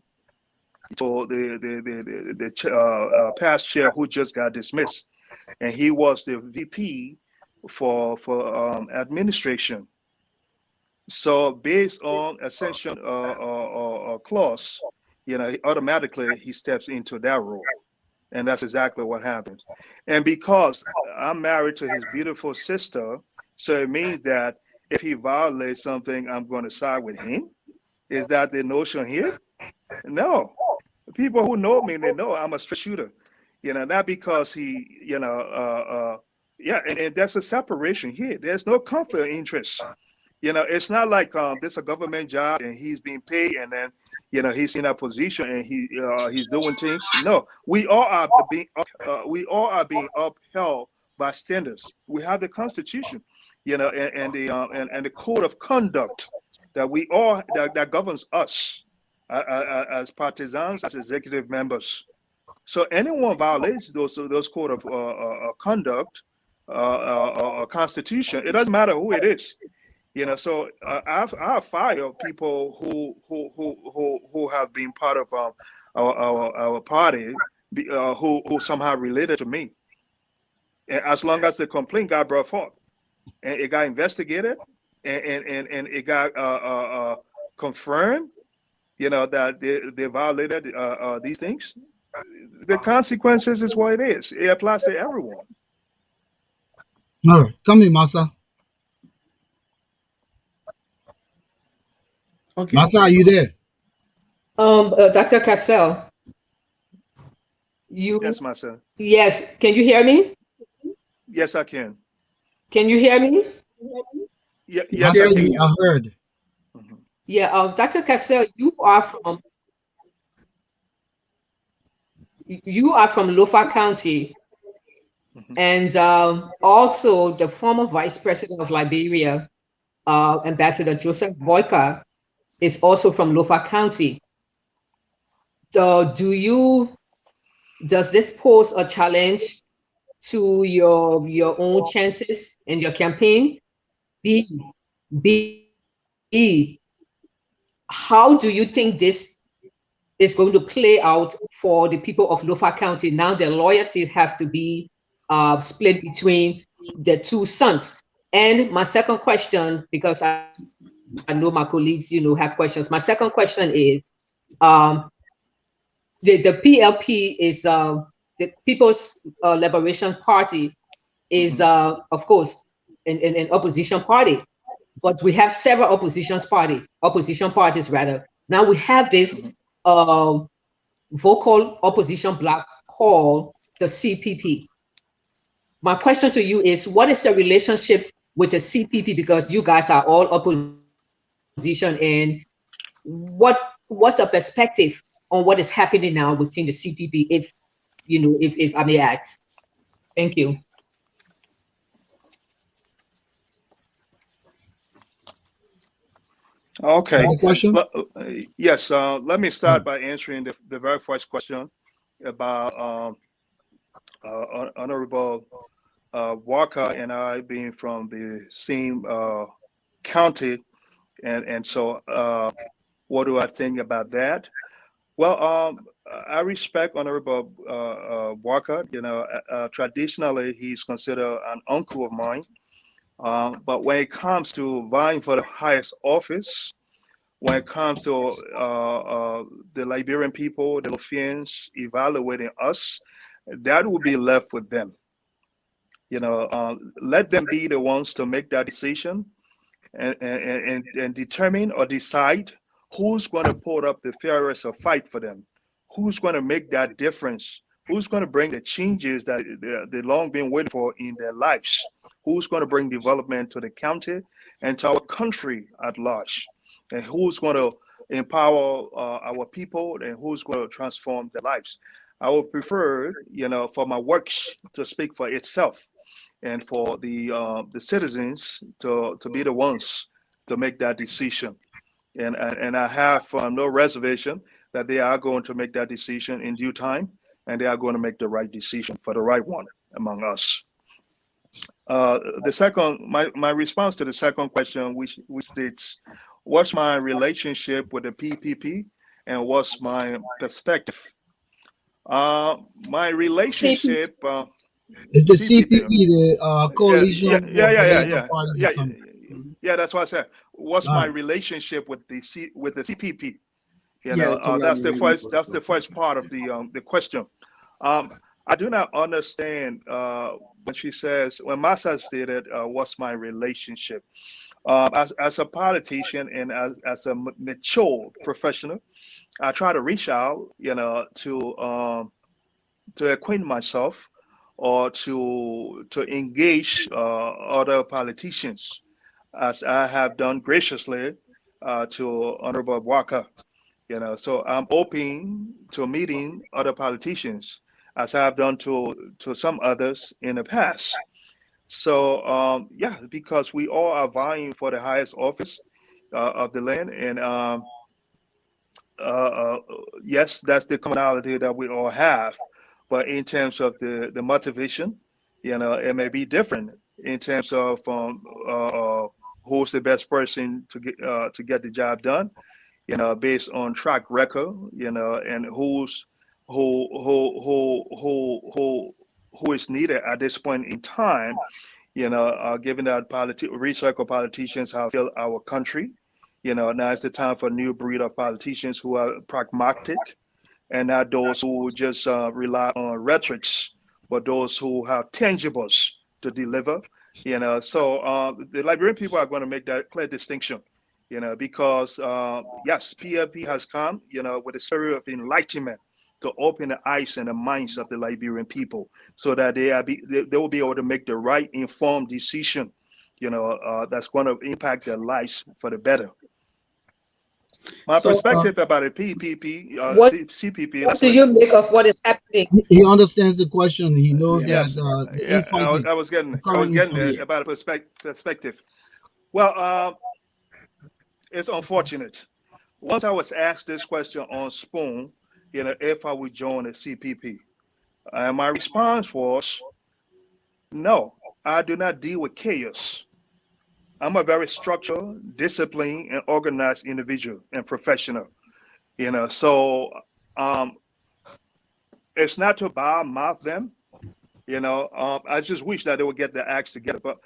for the past chair who just got dismissed, and he was the VP for administration. So based on Ascension clause, automatically he steps into that role. And that's exactly what happens. And because I'm married to his beautiful sister, so it means that if he violates something, I'm going to side with him. Is that the notion here? No. People who know me, they know I'm a straight shooter. Not because he, and that's a separation here. There's no conflict of interest. It's not like this a government job and he's being paid and then he's in a position and he's doing things. No, we all are being upheld by standards. We have the Constitution, and the code of conduct that we all that governs us as partisans, as executive members. So anyone violates those code of conduct or Constitution, it doesn't matter who it is. So I fire people who have been part of our party, who somehow related to me. And as long as the complaint got brought forth and it got investigated and it got confirmed, that they violated these things, the consequences is what it is. It applies to everyone. All right, come in, Massa. Okay. Massa, are you there? Dr. Cassell, Yes, Massa. Yes, can you hear me? Yes, I can. Can you hear me? Yes, Massa, I can. I heard. Mhm. Yeah, Dr. Cassell, you are from Lofa County, and also the former Vice President of Liberia, Ambassador Joseph Boyka, is also from Lofa County. So does this pose a challenge to your own chances in your campaign? B, how do you think this is going to play out for the people of Lofa County? Now the loyalty has to be split between the two sons. And my second question, because I know my colleagues, have questions. My second question is, the PLP is the People's Liberation Party is, of course, an opposition party, but we have several opposition parties rather. Now we have this vocal opposition bloc called the CPP. My question to you is, what is the relationship with the CPP? Because you guys are all opposition, and what's the perspective on what is happening now within the CPP, if I may ask? Thank you. Okay. Question? Yes. Let me start by answering the very first question about Honorable Walker and I being from the same county, and so what do I think about that? Well, I respect Honorable Walker. Traditionally he's considered an uncle of mine. But when it comes to vying for the highest office, when it comes to the Liberian people, the Lofians evaluating us, that will be left with them. Let them be the ones to make that decision and determine or decide who's going to put up the fairest of fight for them, who's going to make that difference, who's going to bring the changes that they long been waiting for in their lives, who's going to bring development to the county and to our country at large, and who's going to empower our people and who's going to transform their lives. I would prefer, for my works to speak for itself, and for the citizens to be the ones to make that decision. And I have no reservation that they are going to make that decision in due time, and they are going to make the right decision for the right one among us. The second, my response to the second question, which states, what's my relationship with the PPP and what's my perspective? My relationship. Is the CPP. CPP the coalition of political parties or something? Yeah, that's what I said. What's my relationship with the CPP? That's the first part of the question. I do not understand when Massa stated, what's my relationship? As a politician and as a mature professional, I try to reach out, to acquaint myself or to engage other politicians, as I have done graciously to Honorable Walker. So I'm open to meeting other politicians, as I have done to some others in the past. So because we all are vying for the highest office of the land, and yes, that's the commonality that we all have. But in terms of the motivation, it may be different in terms of who's the best person to get the job done, based on track record, and who is needed at this point in time, given that recycle politicians have failed our country. Now it's the time for a new breed of politicians who are pragmatic, and not those who just rely on rhetorics, but those who have tangibles to deliver. So the Liberian people are going to make that clear distinction, because yes, PLP has come, with a spirit of enlightenment to open the eyes and the minds of the Liberian people, so that they will be able to make the right informed decision, that's going to impact their lives for the better. My perspective about a PPP, CPP. What do you make of what is happening? He understands the question. He knows that the infighting. I was getting there about a perspective. Well, it's unfortunate. Once I was asked this question on Spoon, if I would join the CPP, and my response was, no, I do not deal with chaos. I'm a very structured, disciplined, and organized individual and professional. So it's not to mouth them. I just wish that they would get their acts together. But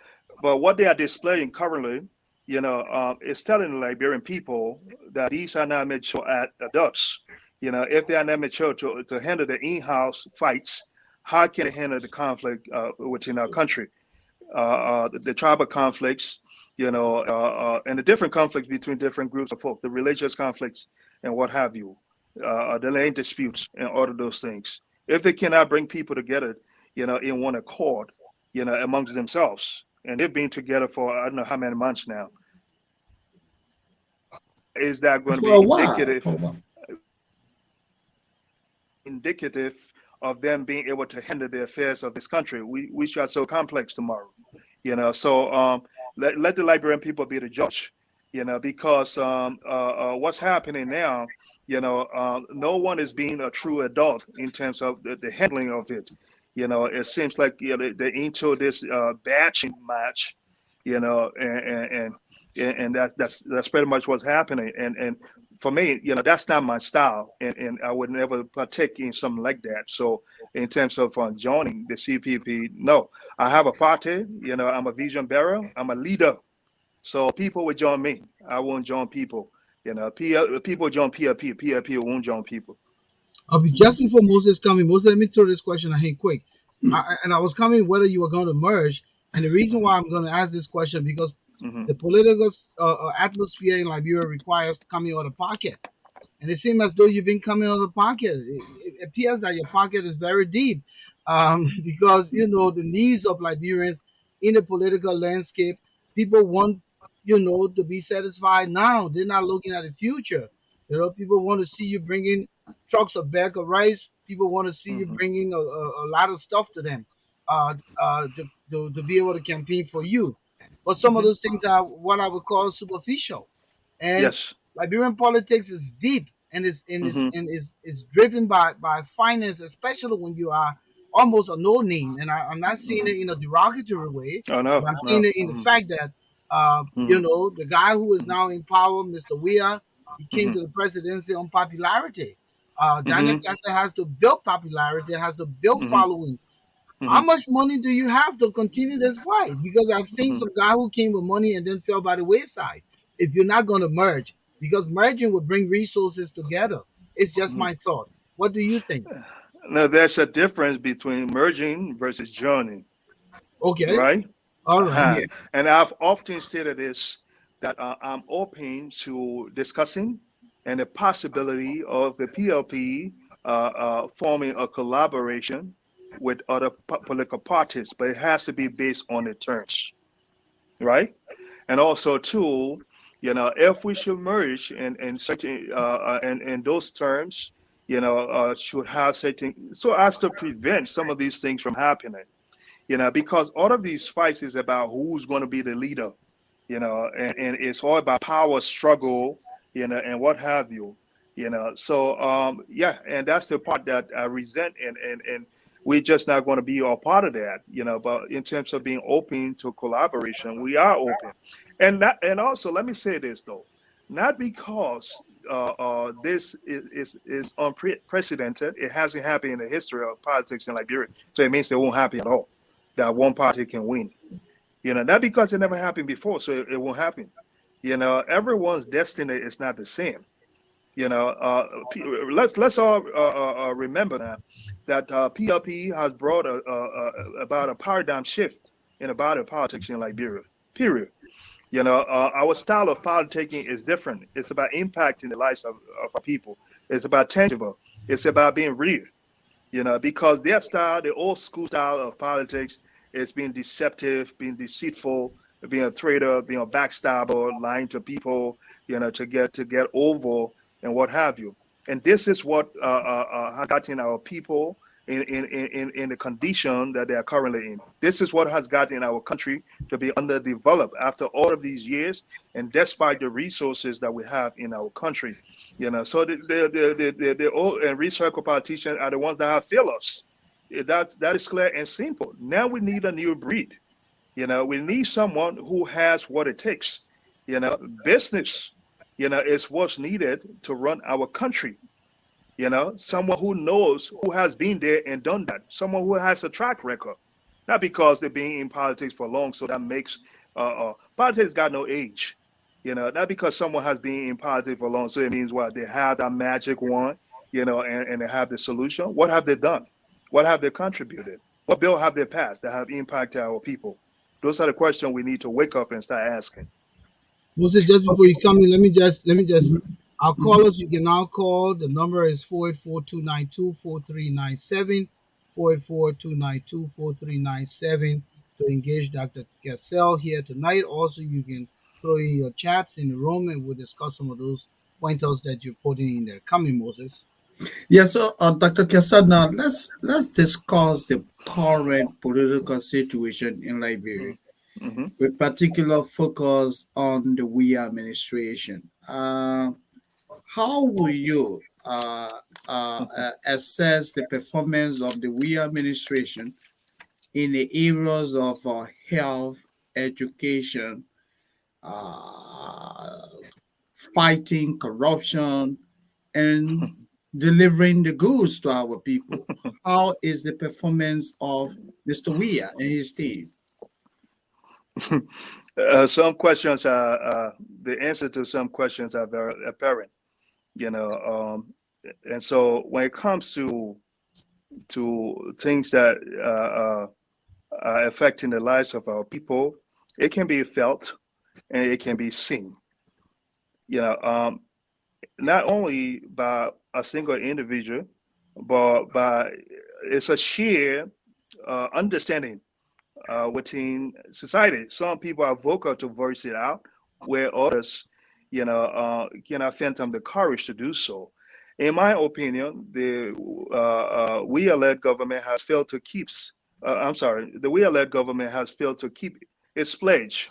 what they are displaying currently, is telling the Liberian people that these are not mature adults. If they are not mature to handle the in-house fights, how can they handle the conflict within our country? The tribal conflicts, and the different conflicts between different groups of folk, the religious conflicts and what have you, the land disputes and all of those things. If they cannot bring people together, in one accord, amongst themselves, and they've been together for I don't know how many months now, is that going to be indicative of them being able to handle the affairs of this country, which are so complex tomorrow? So let the Liberian people be the judge, because what's happening now, no one is being a true adult in terms of the handling of it. It seems like they're into this batching match, and that's pretty much what's happening. And for me, that's not my style, and I would never partake in something like that. So in terms of joining the CPP, no, I have a party, I'm a vision bearer, I'm a leader. So people will join me. I won't join people. You know, people join PLP, PLP won't join people. Just before Moses coming, Moses, let me throw this question ahead quick. I was coming whether you were going to merge, and the reason why I'm going to ask this question because the political atmosphere in Liberia requires coming out of pocket, and it seems as though you've been coming out of pocket. It appears that your pocket is very deep, because you know the needs of Liberians in the political landscape. People want to be satisfied now. They're not looking at the future. People want to see you bringing trucks of bag of rice. People want to see you bringing a lot of stuff to them, to be able to campaign for you. But some of those things are what I would call superficial. And Yes. Liberian politics is deep and is driven by finance, especially when you are almost a no name. And I'm not seeing it in a derogatory way, Oh no, but I'm seeing it in the fact that the guy who is now in power, Mr. Weah, he came to the presidency on popularity. Daniel Cassell has to build popularity, has to build following. How much money do you have to continue this fight? Because I've seen some guy who came with money and then fell by the wayside. If you're not going to merge, because merging will bring resources together. It's just my thought. What do you think? Now, there's a difference between merging versus joining. Okay. Right? All right. Yeah. And I've often stated this, that I'm open to discussing and the possibility of the PLP forming a collaboration with other political parties, but it has to be based on the terms, right? And also, too, if we should merge in such in those terms, should have certain so as to prevent some of these things from happening, because all of these fights is about who's going to be the leader, and it's all about power struggle, and what have you, So yeah, and that's the part that I resent, and we're just not going to be a part of that, But in terms of being open to collaboration, we are open, and also let me say this though, not because this is unprecedented. It hasn't happened in the history of politics in Liberia, so it means it won't happen at all. That one party can win, not because it never happened before, so it won't happen. Everyone's destiny is not the same. Let's all remember that PLP has brought about a paradigm shift in about politics in Liberia. Period. Our style of politicking is different. It's about impacting the lives of our people. It's about tangible. It's about being real. Because their style, the old school style of politics, is being deceptive, being deceitful, being a traitor, being a backstabber, lying to people, to get over and what have you. And this is what has gotten our people in the condition that they are currently in. This is what has gotten our country to be underdeveloped after all of these years, and despite the resources that we have in our country. So the old and recycled politicians are the ones that have failed us. That is clear and simple. Now we need a new breed. We need someone who has what it takes. Business, is what's needed to run our country. Someone who knows, who has been there and done that. Someone who has a track record, not because they've been in politics for long. So that makes politics got no age. Not because someone has been in politics for long. So it means what? They have that magic wand, and they have the solution. What have they done? What have they contributed? What bill have they passed that have impacted our people? Those are the questions we need to wake up and start asking. Moses, just before you come in, let me just our callers, you can now call. The number is 484-292-4397, 484-292-4397 to engage Dr. Cassell here tonight. Also, you can throw in your chats in the room and we'll discuss some of those pointers that you're putting in there. Come in, Moses. Yeah, so Dr. Cassell, now let's discuss the current political situation in Liberia, with particular focus on the Weah administration. How will you assess the performance of the Weah administration in the areas of health, education, fighting corruption, and delivering the goods to our people? How is the performance of Mr. Weah and his team? Some questions are the answer to some questions are very apparent, and so when it comes to things that are affecting the lives of our people, it can be felt and it can be seen. Not only by a single individual, but by it's a shared understanding within society. Some people are vocal to voice it out, where others, cannot phantom the courage to do so. In my opinion, the we-led government has failed to keep. The we-led government has failed to keep its pledge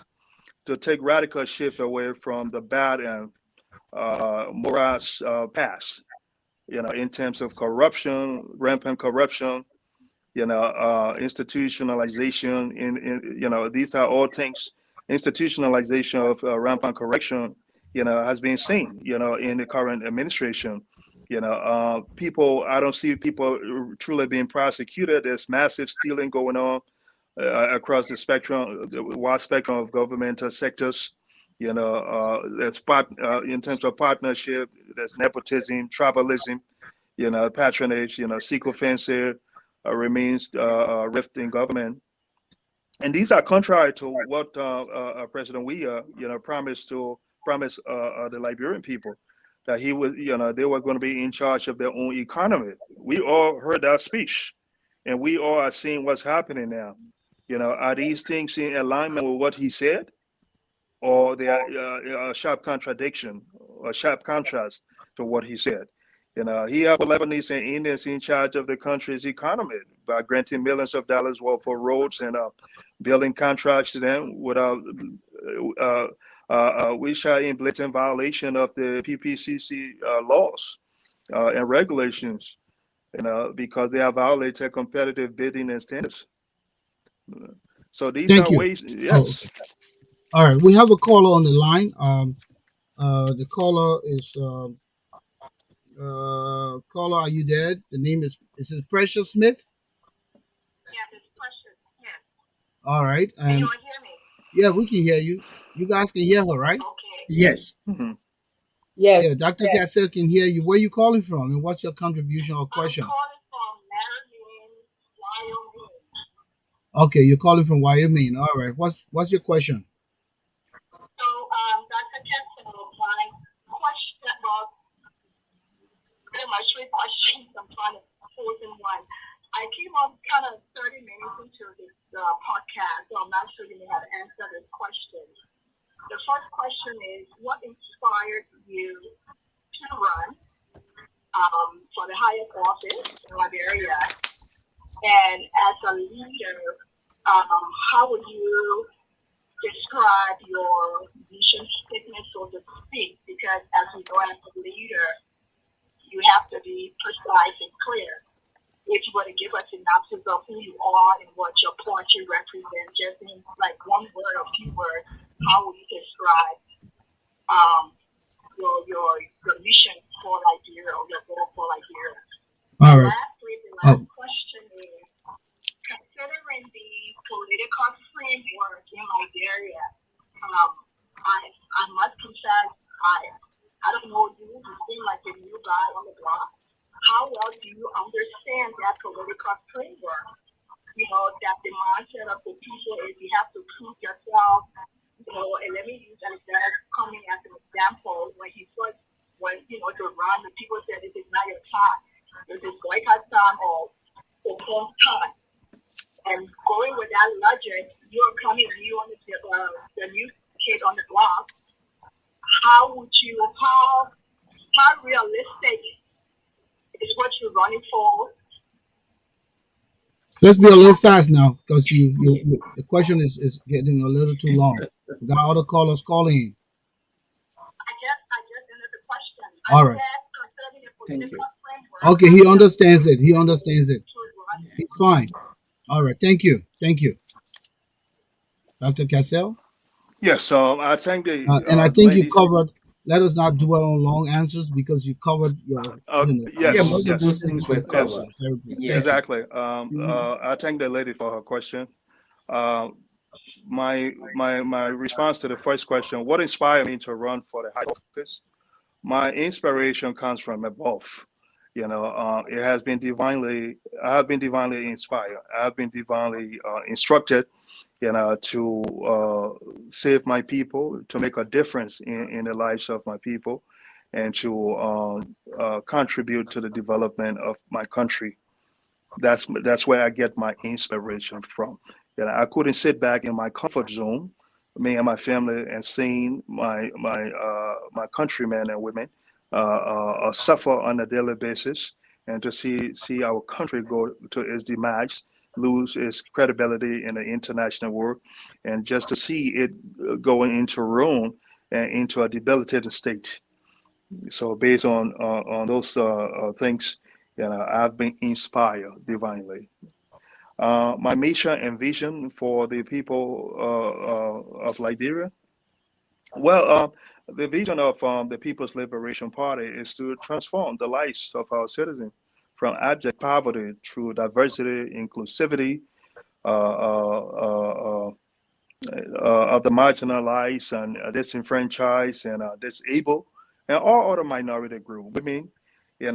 to take radical shift away from the bad and morass past. In terms of corruption, rampant corruption, institutionalization. These are all things. Institutionalization of rampant corruption, has been seen, in the current administration. People. I don't see people truly being prosecuted. There's massive stealing going on across the wide spectrum of governmental sectors. There's in terms of partnership. There's nepotism, tribalism, patronage, sycophancy remains rift in government. And these are contrary to what President Weah, promised the Liberian people, that they were going to be in charge of their own economy. We all heard that speech, and we all are seeing what's happening now. Are these things in alignment with what he said, or they are a sharp contradiction, or sharp contrast to what he said? He had Lebanese and Indians in charge of the country's economy by granting millions of dollars worth for roads and building contracts to them without, which are in blatant violation of the PPCC laws and regulations, because they have violated competitive bidding and standards. So these Thank are you. ways. Yes. All right, we have a caller on the line. The caller is caller. Are you there? The name is it Precious Smith? Yeah, it's Precious Smith. All right, Can and you all hear me? yeah, we can hear you. You guys can hear her, right? Okay. Yes. Mm-hmm. Yes. Yeah, Dr. Cassell can hear you. Where are you calling from, and what's your contribution or question? I'm calling from Maryland, Wyoming. Okay, you're calling from Wyoming. All right, what's your question? So, Dr. Cassell, my question about pretty much three questions I'm trying to pose in one. I came on kind of 30 minutes into this podcast, so I'm not sure you may have answered this question. The first question is, what inspired you to run for the highest office in Liberia? And as a leader, how would you describe your mission statement, so to speak? Because as we go as a leader, you have to be precise and clear. If you were to give us synopsis of who you are and what your party represents, just in like one word or few words, how would you describe your mission for Liberia, or your goal for Liberia? All right. Lastly, the last question is, considering the political framework in Liberia, I must confess, I don't know you seem like a new guy on the block. How well do you understand that political framework? That the mindset of the people is you have to prove yourself. And let me use Alexander coming as an example. When he first went, to run, the people said, "This is not your time. This is boycott time or perform time." And going with that logic, you're coming new on the new kid on the block. How realistic is what you're running for? Let's be a little fast now, because the question is getting a little too long. We got other callers calling in. I just ended the question. All right. Thank you. Okay, he understands it. It's fine. All right. Thank you. Dr. Cassell? Yes. I think and I think you covered. Let us not dwell on long answers, because you covered your. Yes. Yeah, most yes. of those things were covered. Very good. Yeah. Exactly. I thank the lady for her question. my response to the first question, what inspired me to run for the high office? My inspiration comes from above. It has been divinely. I have been divinely inspired. I have been divinely instructed. To save my people, to make a difference in the lives of my people, and to contribute to the development of my country. That's where I get my inspiration from. I couldn't sit back in my comfort zone, me and my family, and seeing my countrymen and women suffer on a daily basis, and to see our country go to its demise, lose its credibility in the international world, and just to see it going into ruin and into a debilitated state. So based on those things, I've been inspired divinely. My mission and vision for the people of Liberia. Well, the vision of the People's Liberation Party is to transform the lives of our citizens from abject poverty through diversity, inclusivity of the marginalized and disenfranchised and disabled, and all other minority groups. Women, in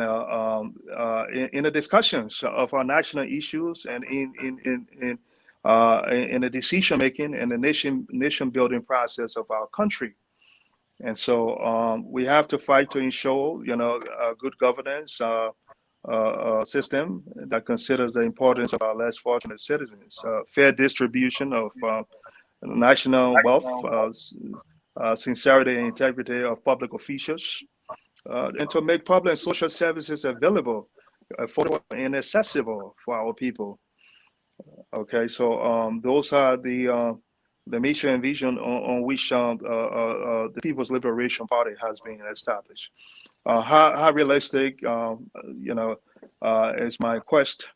the discussions of our national issues and in the decision making and the nation building process of our country. And so we have to fight to ensure, good governance system that considers the importance of our less fortunate citizens, fair distribution of national wealth, sincerity and integrity of public officials, and to make public and social services available, affordable, and accessible for our people. Okay, so those are the mission and vision on which the People's Liberation Party has been established. How realistic, is my quest,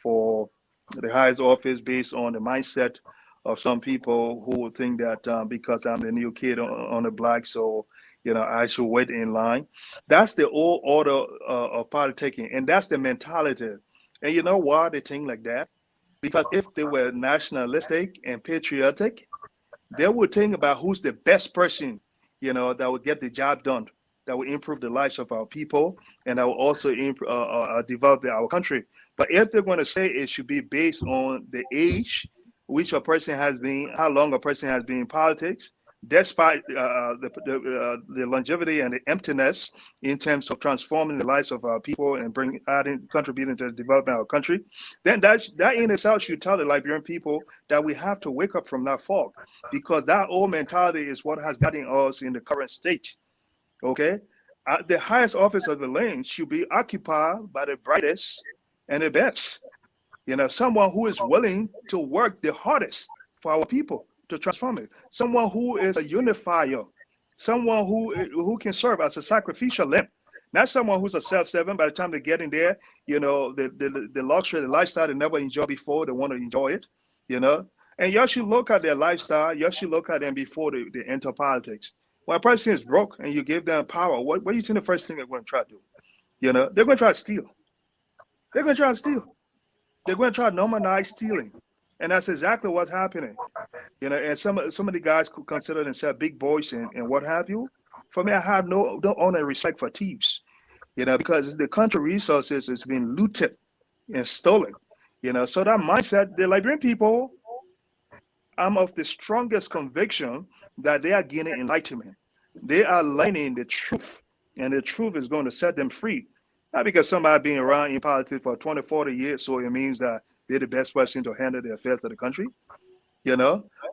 for the highest office based on the mindset of some people who would think that because I'm the new kid on the block, so I should wait in line. That's the old order of politicking, and that's the mentality. And you know why they think like that? Because if they were nationalistic and patriotic, they would think about who's the best person, that would get the job done, that will improve the lives of our people, and that will also develop our country. But if they're going to say it should be based on the age which a person has been, how long a person has been in politics, despite the longevity and the emptiness in terms of transforming the lives of our people and contributing to the development of our country, then that in itself should tell the Liberian people that we have to wake up from that fog, because that old mentality is what has gotten us in the current state. Okay, the highest office of the land should be occupied by the brightest and the best. Someone who is willing to work the hardest for our people to transform it. Someone who is a unifier. Someone who can serve as a sacrificial lamb. Not someone who's a self-serving. By the time they get in there, the luxury, the lifestyle they never enjoyed before, they want to enjoy it. And you should look at their lifestyle. You should look at them before they enter politics. When a person is broke and you give them power, what do you think the first thing they're going to try to do? They're going to try to steal. They're going to try to steal. They're going to try to normalize stealing. And that's exactly what's happening. And some of the guys could consider themselves big boys and what have you. For me, I have no honor and respect for thieves, because the country resources is being looted and stolen. So that mindset, the Liberian people, I'm of the strongest conviction that they are gaining enlightenment. They are learning the truth, and the truth is going to set them free. Not because somebody being around in politics for 20, 40 years, so it means that they're the best person to handle the affairs of the country,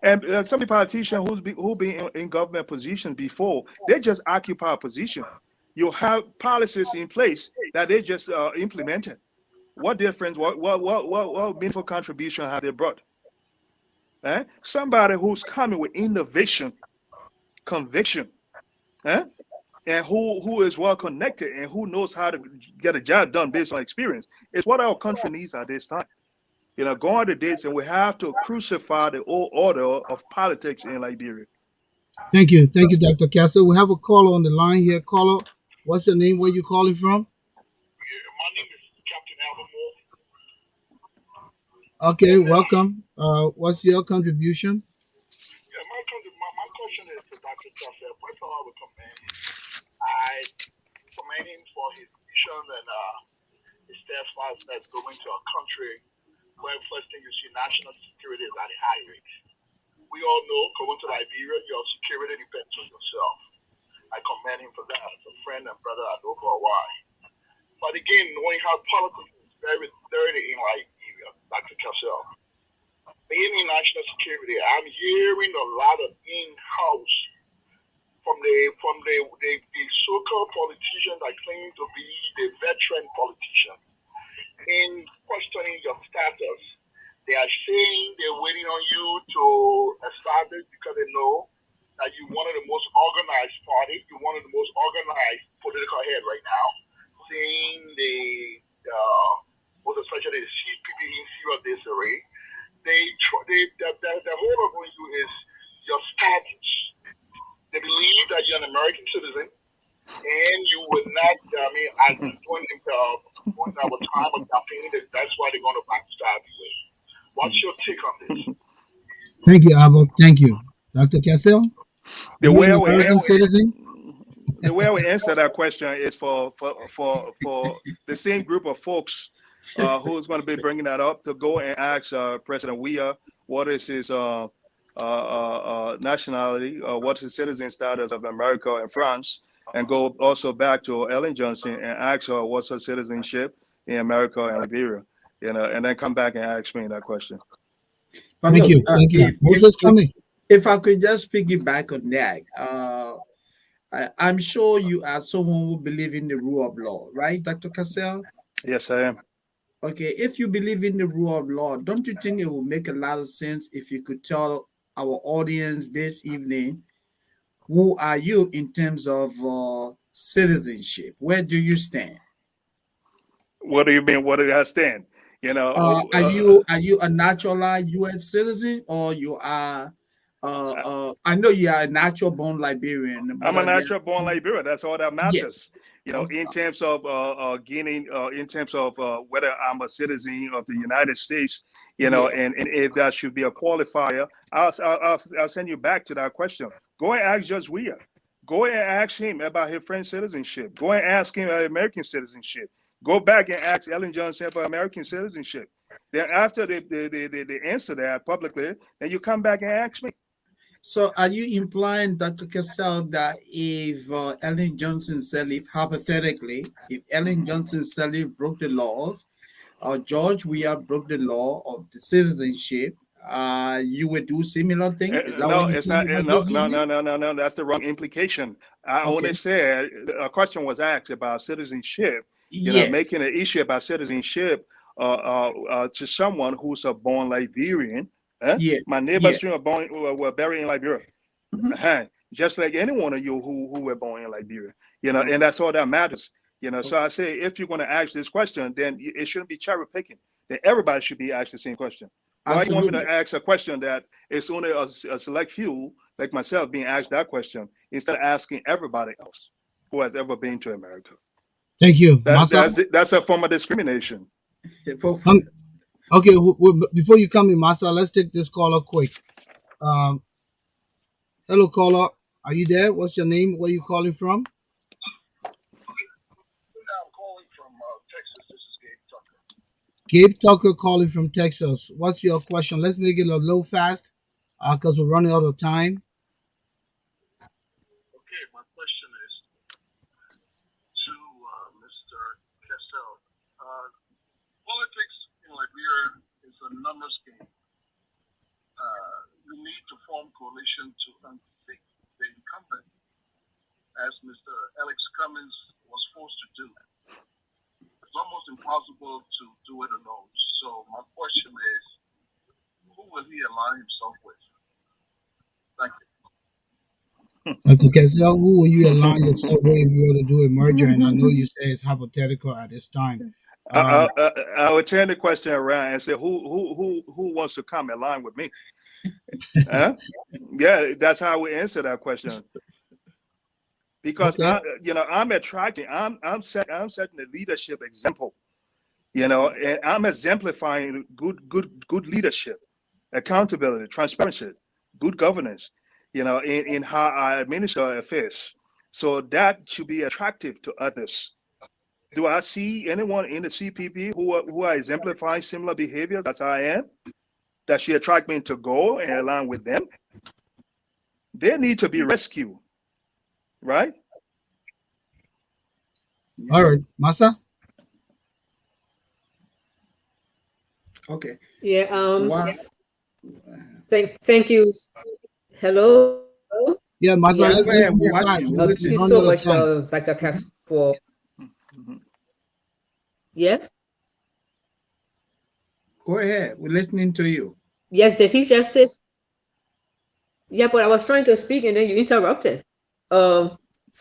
And some politicians who been in government positions before, they just occupy a position. You have policies in place that they just implemented. What difference? What meaningful contribution have they brought? Somebody who's coming with innovation, conviction, and who is well connected and who knows how to get a job done based on experience. It's what our country needs at this time. Going to dates, and we have to crucify the old order of politics in Liberia. Thank you, Dr. Cassell. We have a caller on the line here. Caller, what's your name? Where you calling from? My name is Captain Albert Moore. Okay, welcome. What's your contribution? Yeah, my question is to Dr. Cassell. First of all, I would commend him. I commend him for his vision and his steadfastness going to a country where first thing you see national security is at a high rate. We all know going to Liberia, your security depends on yourself. I commend him for that. As a friend and brother, I know for a while. But again, knowing how politics is very dirty in Liberia, Dr. Cassell. Being in national security, I'm hearing a lot of in-house from the so-called politicians that claim to be the veteran politician. In questioning your status, they are saying they're waiting on you to establish because they know that you're one of the most organized party, you're one of the most organized political head right now. Seeing most especially the CPP in Syria disarray, the whole of you is your status. They believe that you're an American citizen and you would not, I mean, at the point our time of campaigning, that's why they're going to backstab you. What's your take on this? Thank you, Abba. Thank you. Dr. Cassell, are The you way an I would American citizen? the way I would answer that question is for the same group of folks who's going to be bringing that up to go and ask President Weah what is his nationality, what's his citizen status of America and France, and go also back to Ellen Johnson and ask her what's her citizenship in America and Liberia, and then come back and ask me that question. But Thank look, you. Thank you. Moses coming. if I could just piggyback on that, I'm sure you are someone who believe in the rule of law, right, Dr. Cassell? Yes, I am. Okay, if you believe in the rule of law, don't you think it would make a lot of sense if you could tell our audience this evening, who are you in terms of citizenship? Where do you stand? What do you mean? What did I stand? Are you a naturalized U.S. citizen or you are? I know you are a natural born Liberian, but I'm a natural born Liberian. That's all that yes. matters. In terms of gaining, in terms of whether I'm a citizen of the United States, and if that should be a qualifier, I'll send you back to that question. Go and ask Judge Weah. Go and ask him about his French citizenship. Go and ask him about American citizenship. Go back and ask Ellen Johnson about American citizenship. Then after they answer that publicly, then you come back and ask me. So are you implying, Dr. Cassell, that if Ellen Johnson Sirleaf, hypothetically, if Ellen Johnson Sirleaf broke the law, or George Weah broke the law of the citizenship, you would do similar thing? Is that No, what you it's think not. about No, this no, evening? no, no, no, no. That's the wrong implication. I Okay. only said a question was asked about citizenship. Yes. Making an issue about citizenship to someone who's a born Liberian. Yeah. My neighbors Yeah. were buried in Liberia. Just like any one of you who were born in Liberia. And that's all that matters. So I say, if you're going to ask this question, then it shouldn't be cherry picking. Then everybody should be asked the same question. Why you want me to ask a question that it's only a select few like myself being asked that question instead of asking everybody else who has ever been to America? Thank you. Massa? That's a form of discrimination. Okay, before you come in, Massa, let's take this caller quick. Hello, caller. Are you there? What's your name? Where are you calling from? I'm calling from Texas. This is Gabe Tucker. Gabe Tucker calling from Texas. What's your question? Let's make it a little fast because we're running out of time. Okay, my question is to Mr. Cassell. Politics in Liberia is a numbers game. You need to form coalition to unseat the incumbent, as Mr. Alex Cummings was forced to do. It's almost impossible to do it alone. So my question is, who will he align himself with? Thank you. Dr. Cassell, who will you align yourself with if you were to do a merger? And I know you say it's hypothetical at this time. I would turn the question around and say, who wants to come in line with me? Yeah, that's how we answer that question. Because Okay. I'm attracting, I'm setting a leadership example. And I'm exemplifying good leadership, accountability, transparency, good governance, in how I administer affairs. So that should be attractive to others. Do I see anyone in the CPP who are exemplifying similar behaviors as I am? That should attract me to go and align with them? They need to be rescued, right? All right, Massa. Okay. Yeah. Why? Thank you. Hello. Yeah, Massa. Yeah. Let's Go ahead. move We're fast. watching. We're Thank you We're listening. running so out of much, time. Dr. Cass, for Mhm. yes. Go ahead. We're listening to you. Yes, did he just say? Yeah, but I was trying to speak and then you interrupted. So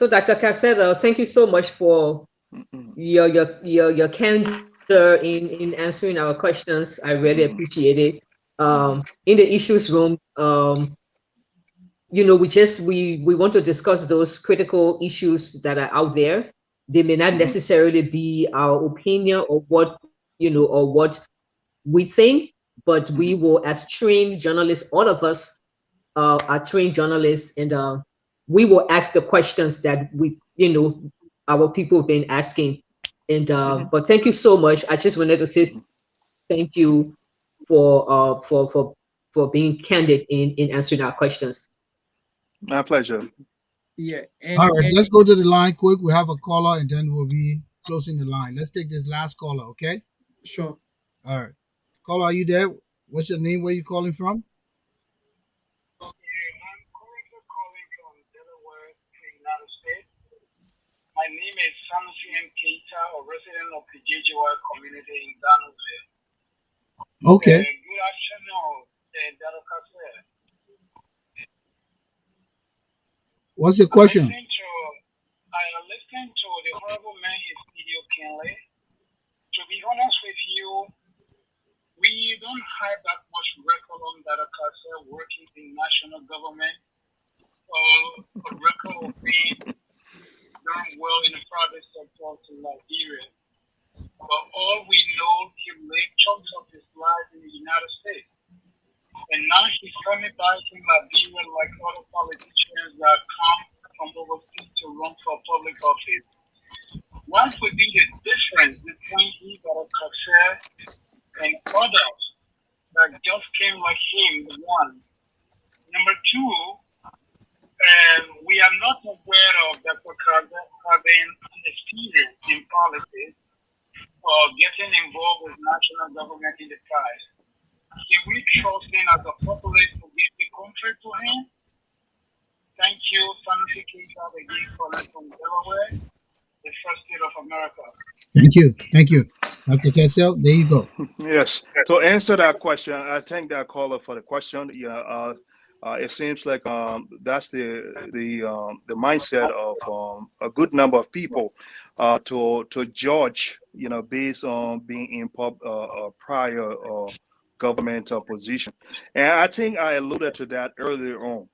Dr. Cassell, thank you so much for Mhm. your candor in answering our questions. I really Mhm. appreciate it. Mhm. In the issues room, we want to discuss those critical issues that are out there. They may not Mhm. necessarily be our opinion or what we think, but we Mhm. will, as trained journalists, all of us are trained journalists, and we will ask the questions that our people have been asking. And Mhm. but thank you so much. I just wanted to say Mhm. thank you for being candid in answering our questions. My pleasure. Yeah. All And right, let's go to the line quick. We have a caller, and then we'll be closing the line. Let's take this last caller, okay? sure. All right, caller, are you there? What's your name? Where you calling from? Yeah, I'm currently calling from Delaware, United States. My name is Sanusi M. Keita, a resident of the JJY community in Danville. Okay. Good afternoon, Dr. Cassell. What's your I question? listened to the honorable man is video Kinley. To be honest with you, we don't have that much record on Dr. Cassell working in national government or a record of being doing well in the private sector in Liberia. But all we know, he lived chunks of his life in the United States. And now he's coming back in Liberia like other politicians that come from overseas to run for public office. What would be the difference between Igor Cassell and others that just came like him, one? Number two, we are not aware of Dr. Cassell having experience in politics or getting involved with national government in the past. Can we trust him as a populace to give the country to him? Thank you, Sanusi Keita, again calling from Delaware, the first state of America. Thank you. Thank you. Dr. Cassell, there you go. Yes. To answer that question, I thank that caller for the question. It seems like that's the mindset of a good number of people to judge, based on being in prior governmental position. And I think I alluded to that earlier on,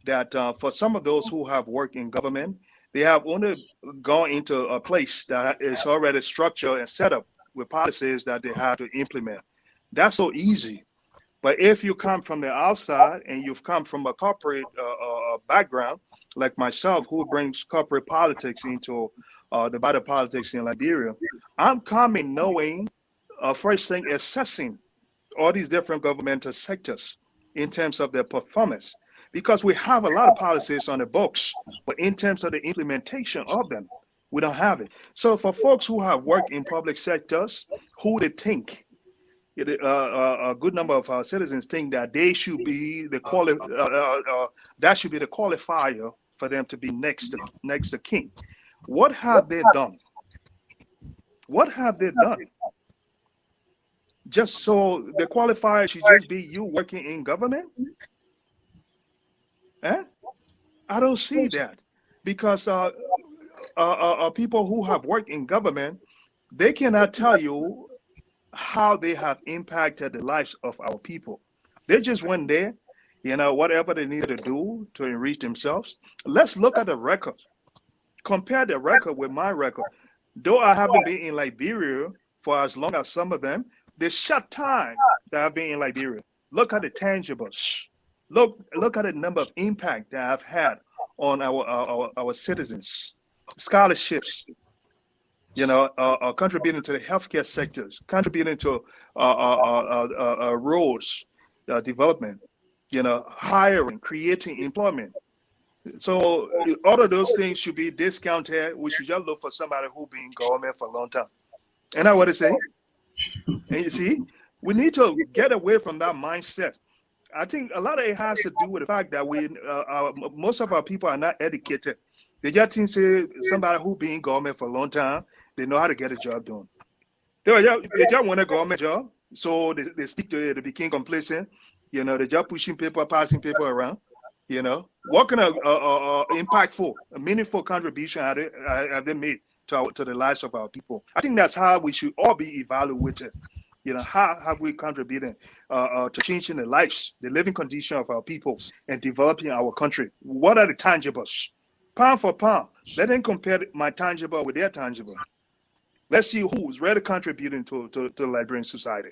that for some of those who have worked in government, they have only gone into a place that is already structured and set up with policies that they have to implement. That's so easy. But if you come from the outside and you've come from a corporate background, like myself, who brings corporate politics into the body politics in Liberia, I'm coming knowing, first thing, assessing all these different governmental sectors in terms of their performance. Because we have a lot of policies on the books, but in terms of the implementation of them, we don't have it. So for folks who have worked in public sectors, who they think, a good number of our citizens think that they should be that should be the qualifier for them to be next to king. What have they done? What have they done? Just so the qualifier should just be you working in government? Eh? I don't see that, because people who have worked in government, they cannot tell you how they have impacted the lives of our people. They just went there, whatever they needed to do to enrich themselves. Let's look at the record. Compare the record with my record. Though I haven't been in Liberia for as long as some of them, the short time that I've been in Liberia. Look at the tangibles. Look at the number of impact that I've had on our citizens. Scholarships, contributing to the healthcare sectors, contributing to roads development, hiring, creating employment. So all of those things should be discounted. We should just look for somebody who been in government for a long time. And that's what I say. And you see, we need to get away from that mindset. I think a lot of it has to do with the fact that most of our people are not educated. They just think say somebody who been in government for a long time, they know how to get a job done. They just want a government job, so they stick to it. They became complacent. They just pushing paper, passing paper around. What kind of impactful, meaningful contribution have they made to the lives of our people? I think that's how we should all be evaluated. How have we contributed to changing the lives, the living condition of our people, and developing our country? What are the tangibles? Pound for pound, let them compare my tangible with their tangible. Let's see who's really contributing to the Liberian society.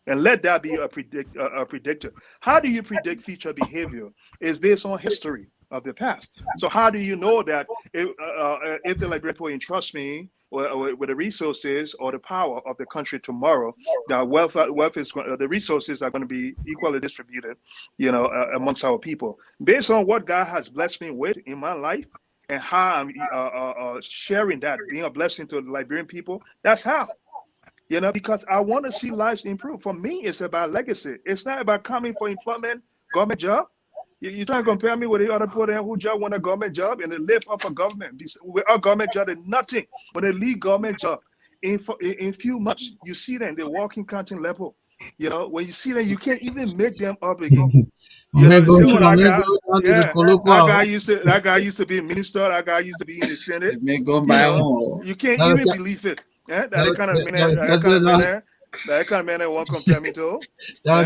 And let that be a predictor. How do you predict future behavior? It's based on history of the past. So how do you know that if the Liberian people entrust me with the resources or the power of the country tomorrow, the the resources are going to be equally distributed, amongst our people, based on what God has blessed me with in my life and how I'm sharing that, being a blessing to the Liberian people. That's how. Because I want to see lives improve. For me, it's about legacy. It's not about coming for employment, government job. You're trying to compare me with the other people who just want a government job and they live off of government. With a government job, they're nothing. When they leave government job, in few months, you see them, they're walking counting level. When you see them, you can't even make them up again. That guy used to be a minister. That guy used to be in the Senate. You can't even believe it. Yeah, that kind of man won't compare me to. So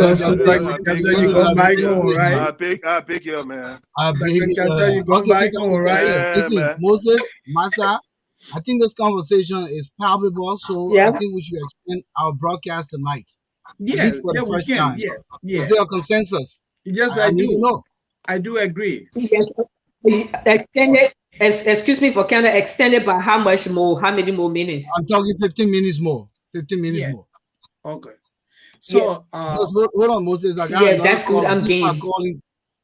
you go back home, right? I beg you, man. You go back home, right? Listen, Moses, Massa, I think this conversation is palpable, so I think we should extend our broadcast tonight. At least for the first time. Is there a consensus? Yes, I do agree. Extended. Excuse me for kind of extended by how much more? How many more minutes? I'm talking 15 minutes more. 15 minutes more. Okay. So hold on, Moses. That's good. I'm game.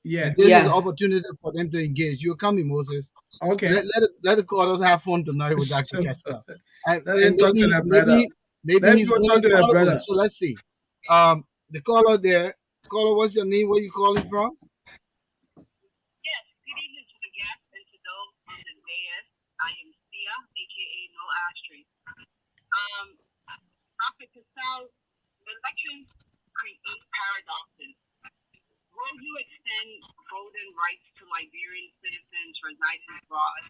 This is an opportunity for them to engage. You're coming, Moses. Okay. Let the callers have fun tonight with Dr. Cassell. Maybe he's going to brother. So let's see. The caller there. Caller, what's your name? Where you calling from? Yes, good evening to the guests and to those on the dais. I am Sia, aka No Ashtray. Dr. Cassell, elections create paradoxes. Will you extend voting rights to Liberian citizens residing abroad?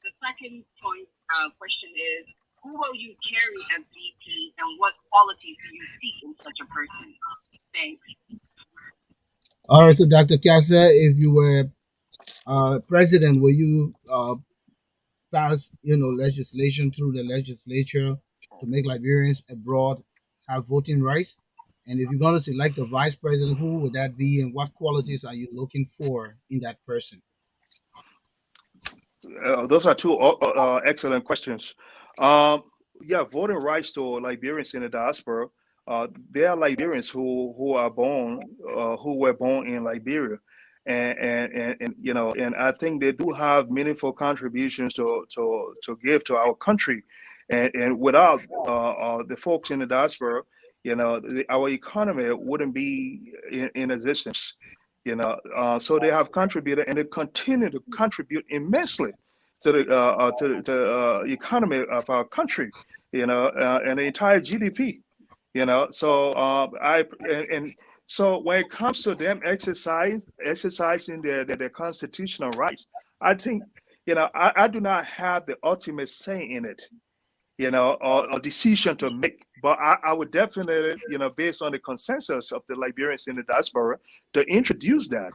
The second question is, who will you carry as VP and what qualities do you seek in such a person? Thanks. All right, so Dr. Cassell, if you were president, will you pass, legislation through the legislature to make Liberians abroad have voting rights? And if you're going to select a vice president, who would that be, and what qualities are you looking for in that person? Those are two excellent questions. Voting rights to Liberians in the diaspora. There are Liberians who were born in Liberia, and I think they do have meaningful contributions to give to our country, and without the folks in the diaspora, our economy wouldn't be in existence. So they have contributed and they continue to contribute immensely to the economy of our country, and the entire GDP. So when it comes to them exercising their constitutional rights, I think I do not have the ultimate say in it, or decision to make. But I would definitely, based on the consensus of the Liberians in the diaspora, to introduce that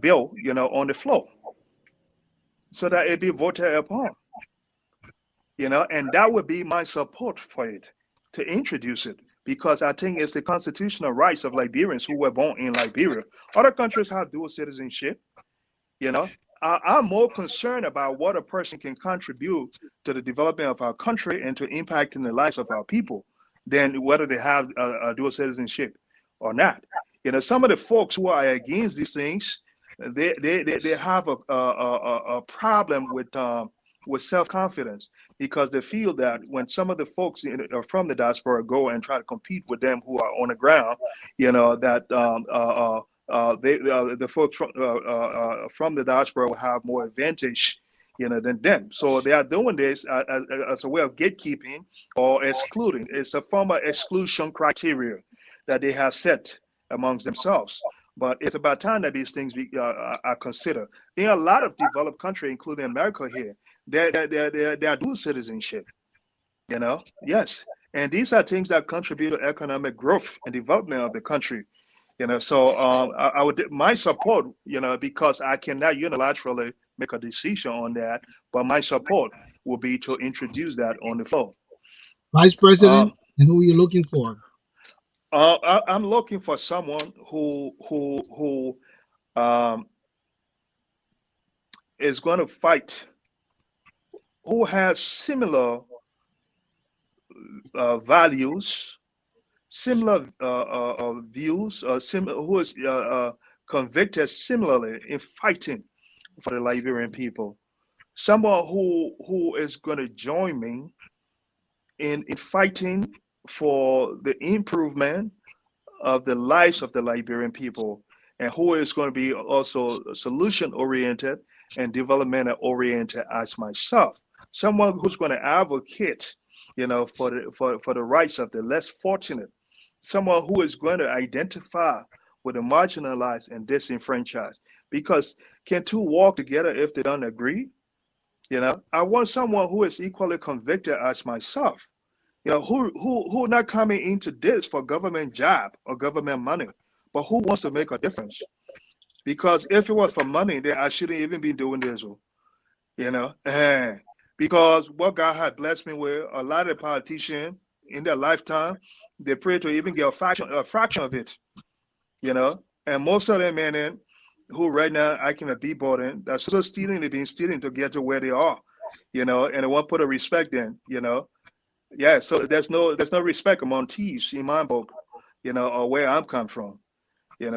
bill, on the floor, so that it be voted upon. and that would be my support for it, to introduce it, because I think it's the constitutional rights of Liberians who were born in Liberia. Other countries have dual citizenship. I'm more concerned about what a person can contribute to the development of our country and to impacting the lives of our people than whether they have a dual citizenship or not. Some of the folks who are against these things, they have a problem with self-confidence, because they feel that when some of the folks from the diaspora go and try to compete with them who are on the ground, that the folks from the diaspora will have more advantage, than them. So they are doing this as a way of gatekeeping or excluding. It's a form of exclusion criteria that they have set amongst themselves. But it's about time that these things are considered. In a lot of developed countries, including America here, they are dual citizenship. Yes, and these are things that contribute to economic growth and development of the country. So I would my support, because I cannot unilaterally make a decision on that, but my support will be to introduce that on the floor. Vice President, and who are you looking for? I'm looking for someone who is going to fight, who has similar values, similar views, who is convicted similarly in fighting for the Liberian people. Someone who is going to join me in fighting for the improvement of the lives of the Liberian people, and who is going to be also solution oriented and development oriented as myself. Someone who's going to advocate, for the rights of the less fortunate. Someone who is going to identify with the marginalized and disenfranchised. Because can two walk together if they don't agree? I want someone who is equally convicted as myself. Who not coming into this for government job or government money, but who wants to make a difference. Because if it was for money, then I shouldn't even be doing this. Because what God had blessed me with, a lot of politicians in their lifetime, they pray to even get a fraction of it. And most of them men who right now I can be boarding, that's still stealing, they've been stealing to get to where they are, and they won't put a respect in, Yeah, so there's no respect among thieves in my book, or where I'm come from,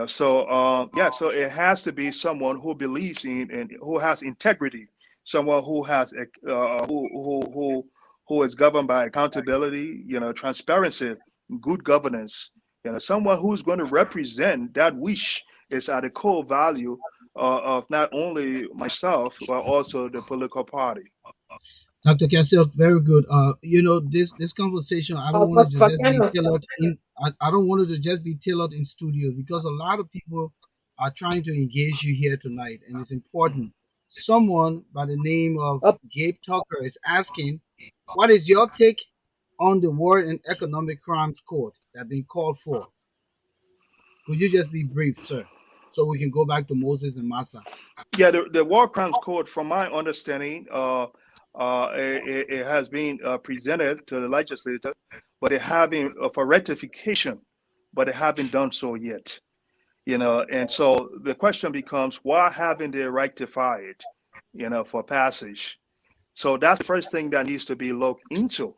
So so it has to be someone who believes in and who has integrity, someone who has who is governed by accountability, transparency, good governance, someone who's going to represent that which is at the core value of not only myself but also the political party. Dr. Cassell, very good. This conversation, I don't want it to just be tailored in. I don't want it to just be tailored in studio, because a lot of people are trying to engage you here tonight, and it's important. Someone by the name of Gabe Tucker is asking, "What is your take on the War and Economic Crimes Court that been called for?" Could you just be brief, sir, so we can go back to Moses and Massa? Yeah, the War Crimes Court, from my understanding, it has been presented to the legislature, but it haven't for ratification, but it haven't done so yet. And so the question becomes, why haven't they rectified it, for passage? So that's the first thing that needs to be looked into.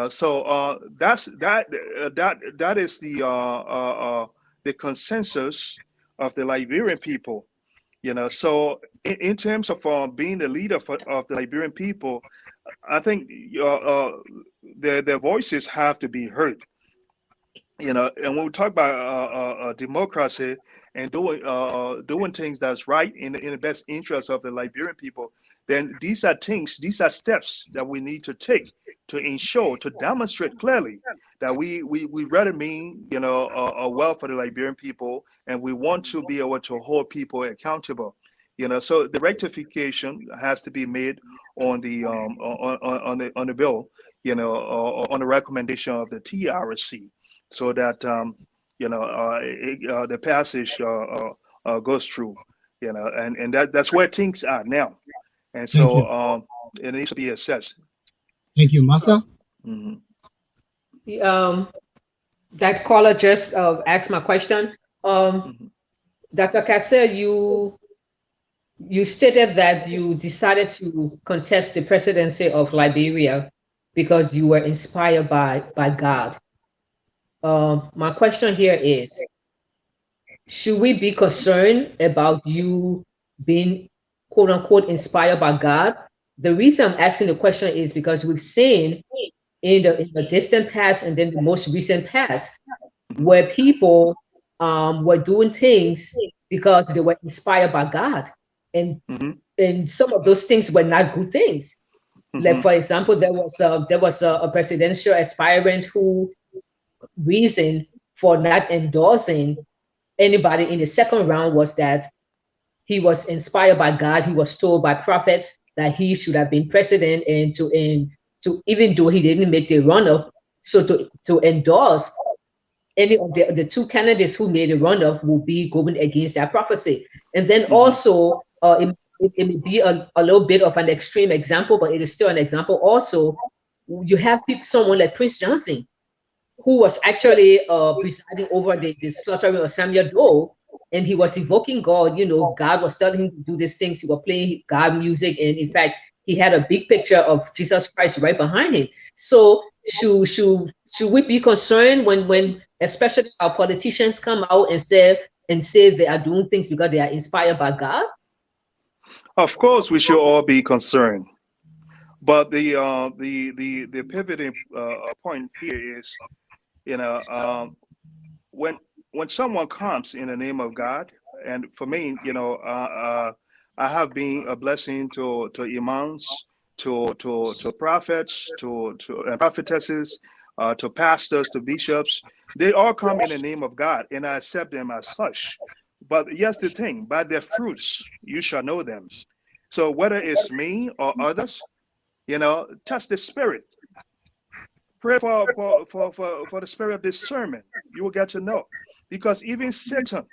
So that is the consensus of the Liberian people. So in terms of being the leader of the Liberian people, I think their voices have to be heard. And when we talk about democracy and doing things that's right in the best interest of the Liberian people, then these are steps that we need to take to ensure, to demonstrate clearly that we really mean, a well for the Liberian people, and we want to be able to hold people accountable. So the rectification has to be made on the on the bill, on the recommendation of the TRC, so that the passage goes through, and that's where things are now, and Thank you. so it needs to be assessed. Thank you, Massa. Mhm. That caller just asked my question. Mhm. Dr. Cassell, you stated that you decided to contest the presidency of Liberia because you were inspired by God. My question here is, should we be concerned about you being quote unquote inspired by God? The reason I'm asking the question is because we've seen in the distant past and then the most recent past Mhm. where people were doing things because they were inspired by God. And Mhm. and some of those things were not good things. Like Mhm. for example, there was a presidential aspirant who reason for not endorsing anybody in the second round was that he was inspired by God. He was told by prophets that he should have been president, and to even though he didn't make the runner, so to endorse any of the two candidates who made a runoff will be going against that prophecy. And then Mhm. also, it may be a little bit of an extreme example, but it is still an example. Also, you have people, someone like Prince Johnson, who was actually presiding over the slaughtering of Samuel Doe, and he was evoking God. You know, God was telling him to do these things. He was playing God music, and in fact, he had a big picture of Jesus Christ right behind him. So should we be concerned when especially our politicians come out and say they are doing things because they are inspired by God? Of course, we should all be concerned. But the pivoting point here is, you know, when when someone comes in the name of God, and for me, I have been a blessing to imams, to prophets, to and prophetesses, to pastors, to bishops. They all come in the name of God, and I accept them as such. But here's the thing: by their fruits you shall know them. So whether it's me or others, touch the spirit. Pray for the spirit of discernment. You will get to know. Because even Satan,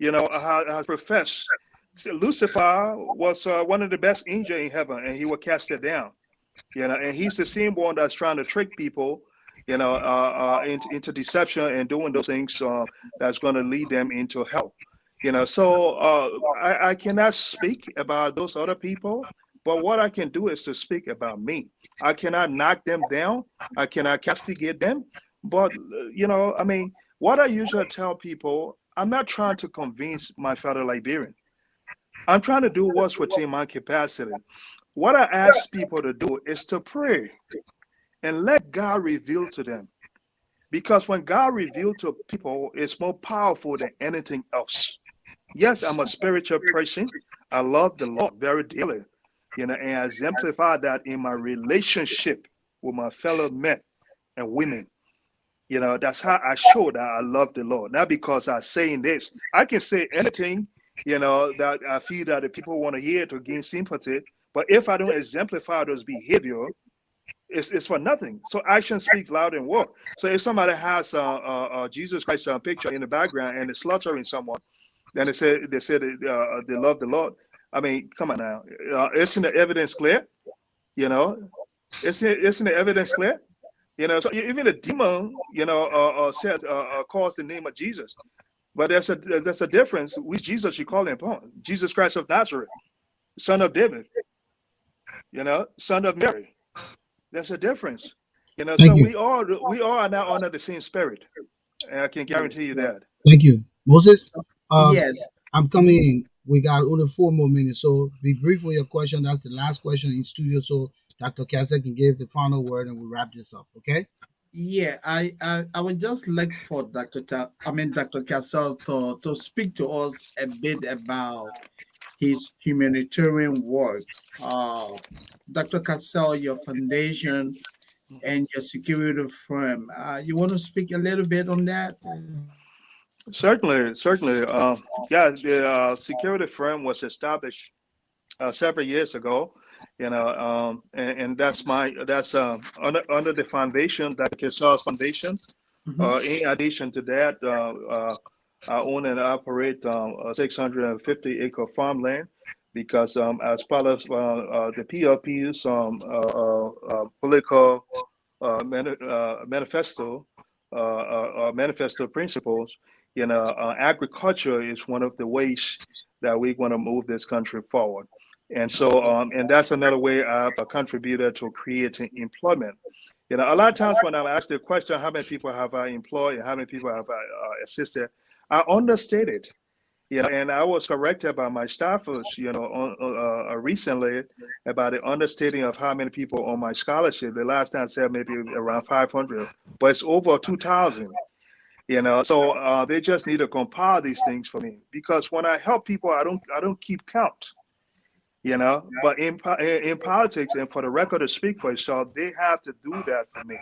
has professed. Lucifer was one of the best angels in heaven, and he was casted down. And he's the same one that's trying to trick people, into deception and doing those things that's going to lead them into hell. So I cannot speak about those other people, but what I can do is to speak about me. I cannot knock them down. I cannot castigate them. But, I mean, what I usually tell people, I'm not trying to convince my fellow Liberian. I'm trying to do what's within my capacity. What I ask people to do is to pray and let God reveal to them. Because when God reveals to people, it's more powerful than anything else. Yes, I'm a spiritual person. I love the Lord very dearly, and I exemplify that in my relationship with my fellow men and women. That's how I show that I love the Lord. Not because I'm saying this. I can say anything, that I feel that the people want to hear to gain sympathy. But if I don't exemplify those behavior, it's for nothing. So action speaks louder than word. So if somebody has Jesus Christ picture in the background and is slaughtering someone, then they said they love the Lord. I mean, come on now, isn't the evidence clear? You know, isn't the evidence clear? So even a demon, said calls the name of Jesus, but there's a difference. Which Jesus you call him upon? Jesus Christ of Nazareth, Son of David, Son of Mary. There's a difference. Thank So you. we all are now under the same spirit, and I can Yes, guarantee you yes. that. Thank you. Moses, Yes. I'm coming in. We got only 4 more minutes, so be brief with your question. That's the last question in studio, so Dr. Cassell can give the final word and we'll wrap this up. Okay? Yeah, I would just like for Dr. Cassell to speak to us a bit about his humanitarian work. Dr. Cassell, your foundation and your security firm. You want to speak a little bit on that? Certainly, certainly. Yeah, the security firm was established several years ago, and that's under the foundation, that Cassell's foundation. Mm-hmm. In addition to that, I own and operate a 650-acre farmland because as part of the PLP's political manifesto principles, agriculture is one of the ways that we want to move this country forward. And so, and that's another way I've contributed to creating employment. A lot of times when I'm asked the question, how many people have I employed and how many people have I assisted, I understated. And I was corrected by my staffers, recently about the understating of how many people on my scholarship. The last time I said maybe around 500, but it's over 2,000. So they just need to compile these things for me, because when I help people, I don't keep count. But in politics, and for the record to speak for itself, they have to do that for me,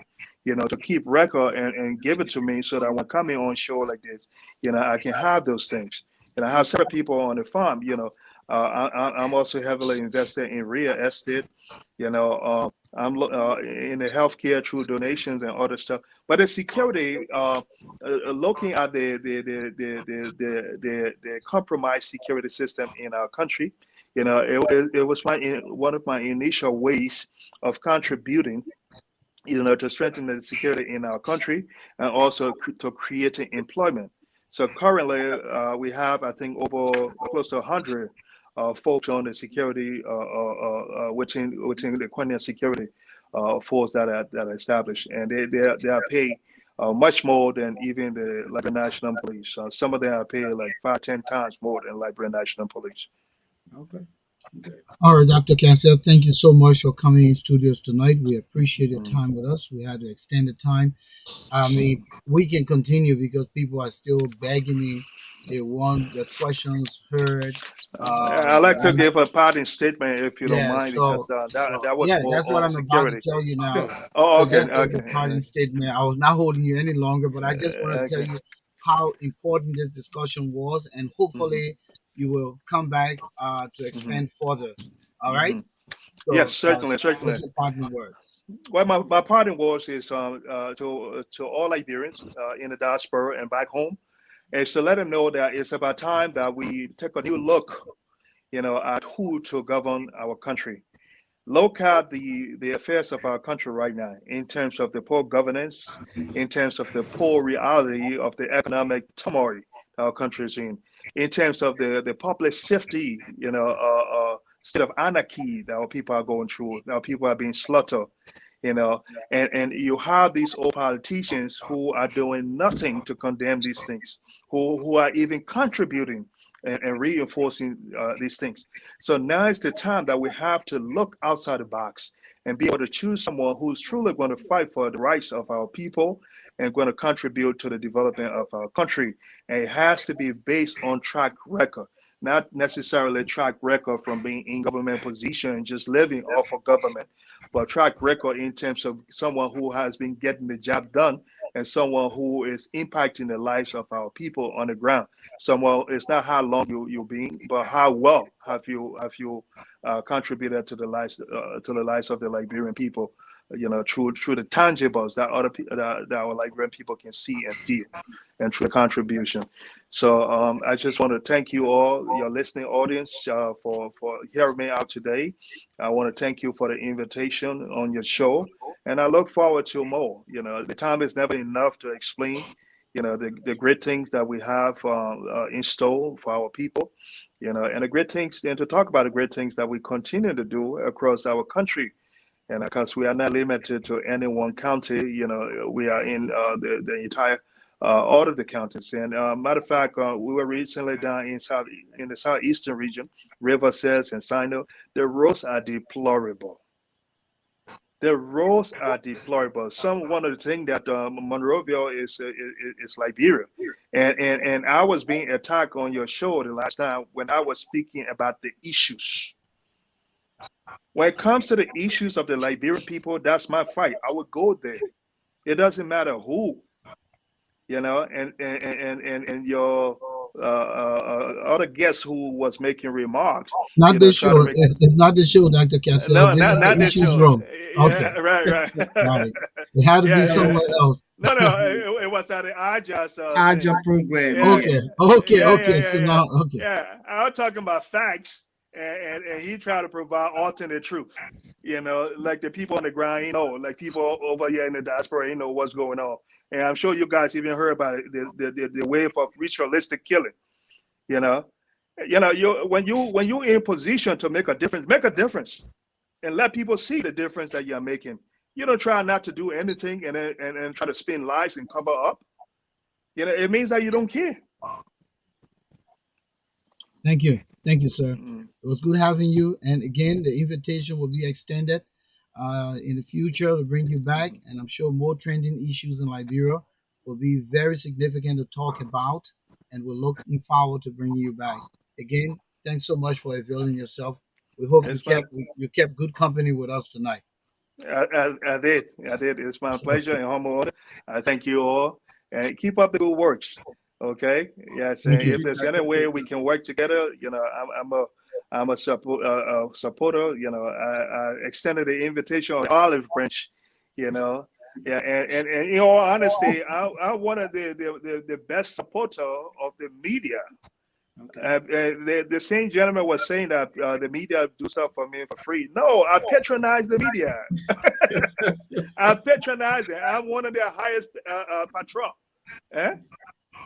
to keep record and give it to me, so that when coming on show like this, I can have those things. And I have several people on the farm. I'm also heavily invested in real estate. I'm in the healthcare through donations and other stuff. But the security, looking at the compromised security system in our country, it was one of my initial ways of contributing, to strengthen the security in our country, and also to creating employment. So currently, we have, I think, over close to 100 folks on the security within the Kenyan security force that are established, and they are paid much more than even the Liberian National Police. Some of them are paid like 5-10 times more than Liberian National Police. Okay. All right, Dr. Cassell, thank you so much for coming in studios tonight. We appreciate your time with us. We had to extend the time. I mean, we can continue because people are still begging me. They want the questions heard. I'd like to give a parting statement, if you don't mind, because that was more that's what on I'm security. about to tell you now. Oh, So okay, just as a parting statement, I was not holding you any longer, but I just want to tell you how important this discussion was, and hopefully you will come back to expand further. All right? So, yes, certainly. What's your parting words? Well, my parting words is to all Liberians in the diaspora and back home, is to let them know that it's about time that we take a new look, at who to govern our country. Look at the affairs of our country right now in terms of the poor governance, in terms of the poor reality of the economic turmoil our country is in terms of the public safety, state of anarchy that our people are going through. Now people are being slaughtered, and you have these old politicians who are doing nothing to condemn these things, who are even contributing and reinforcing these things. So now is the time that we have to look outside the box and be able to choose someone who's truly going to fight for the rights of our people and going to contribute to the development of our country. And it has to be based on track record, not necessarily track record from being in government position and just living off of government, but track record in terms of someone who has been getting the job done and someone who is impacting the lives of our people on the ground. Someone, it's not how long you've been, but how well have you contributed to the lives of the Liberian people, through the tangibles that that our Liberian people can see and feel, and through the contribution. So I just want to thank you all, your listening audience, for hearing me out today. I want to thank you for the invitation on your show, and I look forward to more. The time is never enough to explain, the great things that we have in store for our people, and the great things, and to talk about the great things that we continue to do across our country. And because we are not limited to any one county, we are in the entire all of the counties. And matter of fact, we were recently down in the southeastern region, River Says and Sino. The roads are deplorable. The roads are deplorable. One of the things that Monrovia is Liberia, and I was being attacked on your show the last time when I was speaking about the issues. When it comes to the issues of the Liberian people, that's my fight. I would go there. It doesn't matter who, and your other guest who was making remarks. Not this show. It's not the show, Dr. Cassell. No, this is not the this issues show. room. Okay. Yeah, right. Right. It had to be somewhere else. No, it was at the Agile program. Okay. So now, okay. Yeah, I'm talking about facts. and he tried to provide alternate truth. Like the people on the ground, like people over here in the diaspora, what's going on. And I'm sure you guys even heard about it, the wave of ritualistic killing. When you're in position to make a difference, and let people see the difference that you're making. You don't try not to do anything and try to spin lies and cover up. It means that you don't care. Thank you, sir. It was good having you. And again, the invitation will be extended in the future to bring you back. And I'm sure more trending issues in Liberia will be very significant to talk about. And we're looking forward to bringing you back. Again, thanks so much for availing yourself. We hope you kept good company with us tonight. I did. It's my pleasure and humble honor. I thank you all, and keep up the good works. Okay. Yes. And if there's any way we can work together, I'm a supporter. I extended the invitation on Olive Branch. Yeah. And in all honesty, I'm one of the best supporter of the media. Okay. The same gentleman was saying that the media do stuff for me for free. No, I patronize the media. I patronize it. I'm one of their highest patron.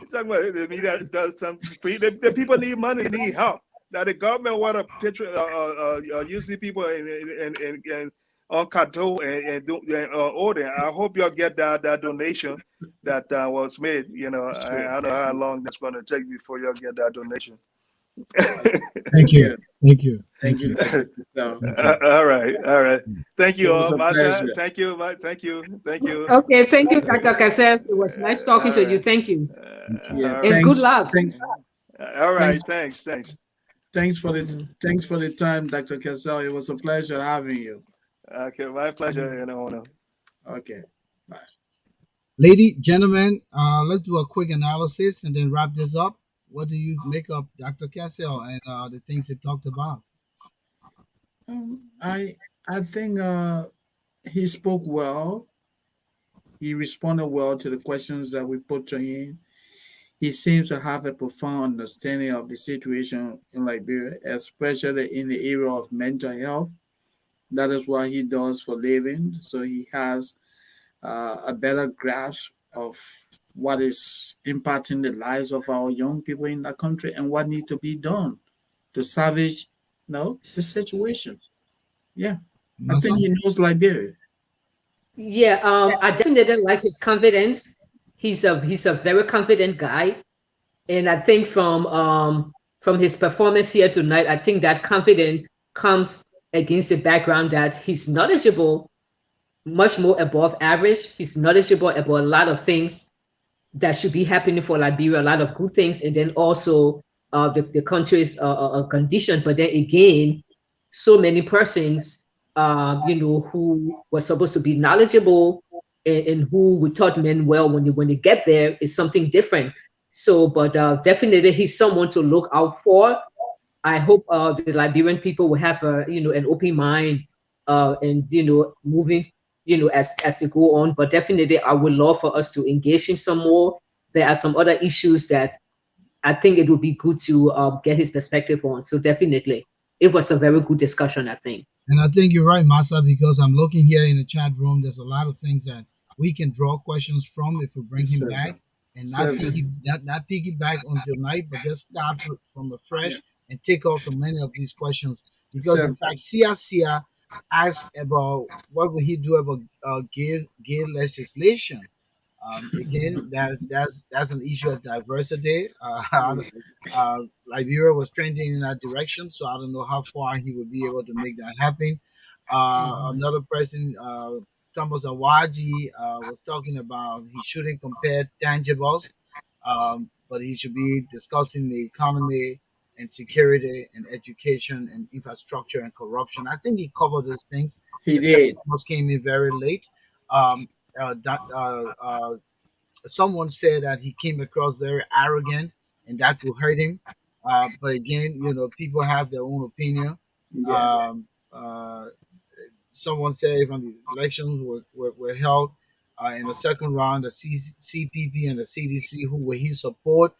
It's talking about the media does something free. The people need money, need help. Now the government want to usually people and on Kato and order. I hope y'all get that donation that was made. I don't know how long that's going to take before y'all get that donation. Thank you. All right. Thank you all. Massa, thank you. Okay, thank you, Dr. Cassell. It was nice talking to you. Thank you. And good luck. All right. Thanks. Thanks for the time, Dr. Cassell. It was a pleasure having you. Okay, my pleasure and honor. Okay, bye. Ladies, gentlemen, let's do a quick analysis and then wrap this up. What do you make of Dr. Cassell and the things he talked about? I think he spoke well. He responded well to the questions that we put to him. He seems to have a profound understanding of the situation in Liberia, especially in the area of mental health. That is what he does for living. So he has a better grasp of what is impacting the lives of our young people in that country and what needs to be done to salvage the situation. Yeah. I think he knows Liberia. Yeah, I definitely like his confidence. He's a very confident guy. And I think from his performance here tonight, I think that confidence comes against the background that he's knowledgeable, much more above average. He's knowledgeable about a lot of things that should be happening for Liberia, a lot of good things, and then also the country's condition. But then again, so many persons, who were supposed to be knowledgeable and who we thought meant well when they get there is something different. So, but definitely he's someone to look out for. I hope the Liberian people will have an open mind and moving as they go on. But definitely, I would love for us to engage in some more. There are some other issues that I think it would be good to get his perspective on. So definitely, it was a very good discussion, I think. And I think you're right, Massa, because I'm looking here in the chat room. There's a lot of things that we can draw questions from if we bring him back, and not piggyback on tonight, but just start from the fresh and take off from many of these questions. Because in fact, Sia asked about what will he do about gay legislation. Again, that's an issue of diversity. Liberia was trending in that direction, so I don't know how far he would be able to make that happen. Another person, Thomas Awaji, was talking about he shouldn't compare tangibles, but he should be discussing the economy and security and education and infrastructure and corruption. I think he covered those things. He did. Almost came in very late. Someone said that he came across very arrogant and that could hurt him. But again, people have their own opinion. Yeah. Someone said when the elections were held in the second round, the CPP and the CDC, who will he support?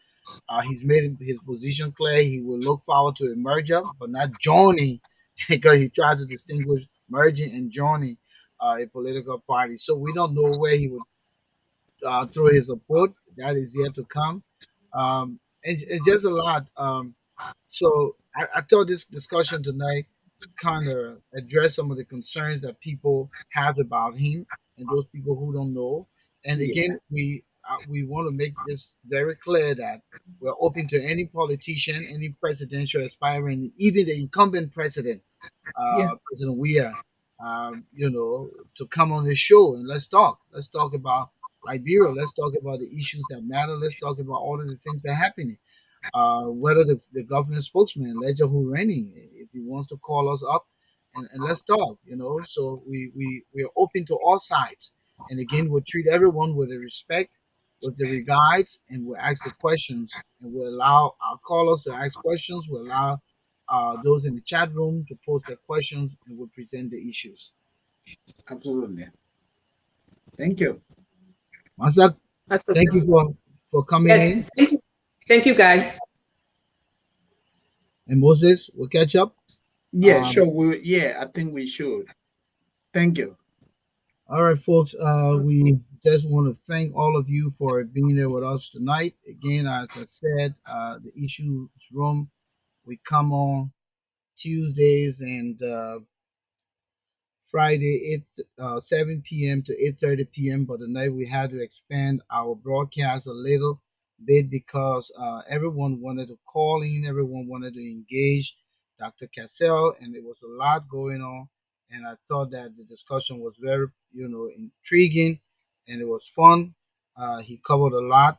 He's made his position clear. He will look forward to a merger, but not joining, because he tried to distinguish merging and joining a political party. So we don't know where he would throw his support. That is yet to come. And just a lot. So I thought this discussion tonight kind of address some of the concerns that people have about him and those people who don't know. And Yeah, again, we want to make this very clear that we're open to any politician, any presidential aspirant, even the incumbent president, yeah, President Weir, to come on the show and let's talk. Let's talk about Liberia. Let's talk about the issues that matter. Let's talk about all of the things that are happening. Whether the government spokesman, Ledger Hureni, if he wants to call us up and let's talk, So we are open to all sides. And again, we'll treat everyone with the respect, with the regards, and we'll ask the questions, and we'll allow our callers to ask questions. We'll allow those in the chat room to post their questions, and we'll present the issues. absolutely. Thank you. Masa, thank you Absolutely. for coming Yes, in. thank you guys. And Moses, we'll catch up. Yeah, Um, sure. I think we should. Thank you. All right, folks. We just want to thank all of you for being there with us tonight. Again, as I said, the issues room, we come on Tuesdays and Friday, 7 p.m. to 8:30 p.m. But tonight we had to expand our broadcast a little bit because everyone wanted to call in, everyone wanted to engage Dr. Cassell, and there was a lot going on. And I thought that the discussion was very, intriguing, and it was fun. He covered a lot,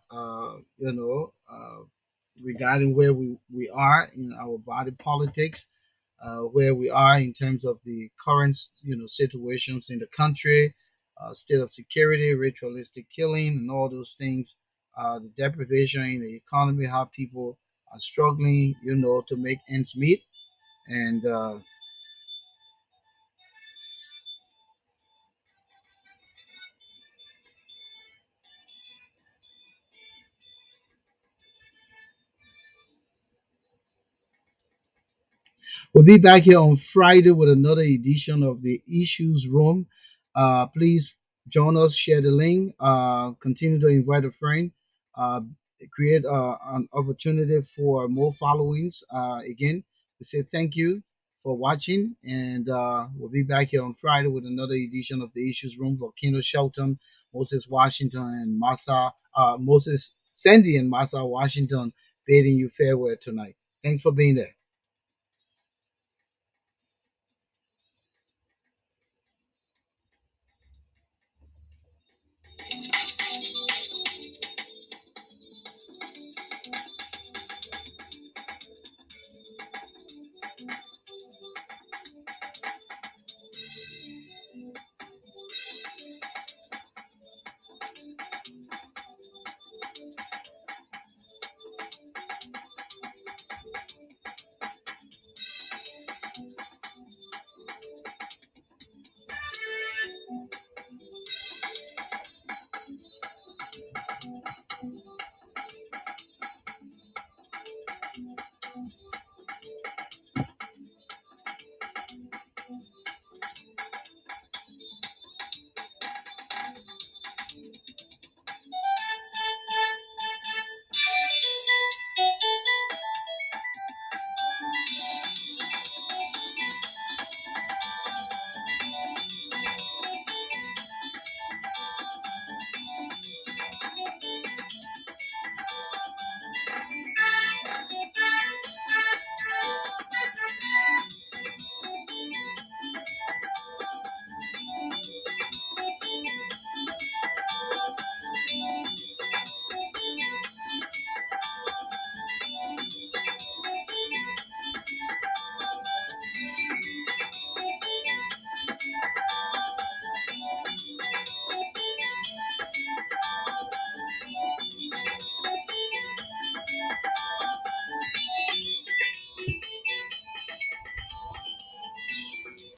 regarding where we are in our body politics, where we are in terms of the current situations in the country, state of security, ritualistic killing, and all those things, the deprivation in the economy, how people are struggling, to make ends meet, and we'll be back here on Friday with another edition of the Issues Room. Please join us, share the link, continue to invite a friend, uh, create an opportunity for more followings. Again, we say thank you for watching, and we'll be back here on Friday with another edition of the Issues Room. Volcano Shelton, Moses Washington, and Moses Sandy and Massa Washington bidding you farewell tonight. Thanks for being there.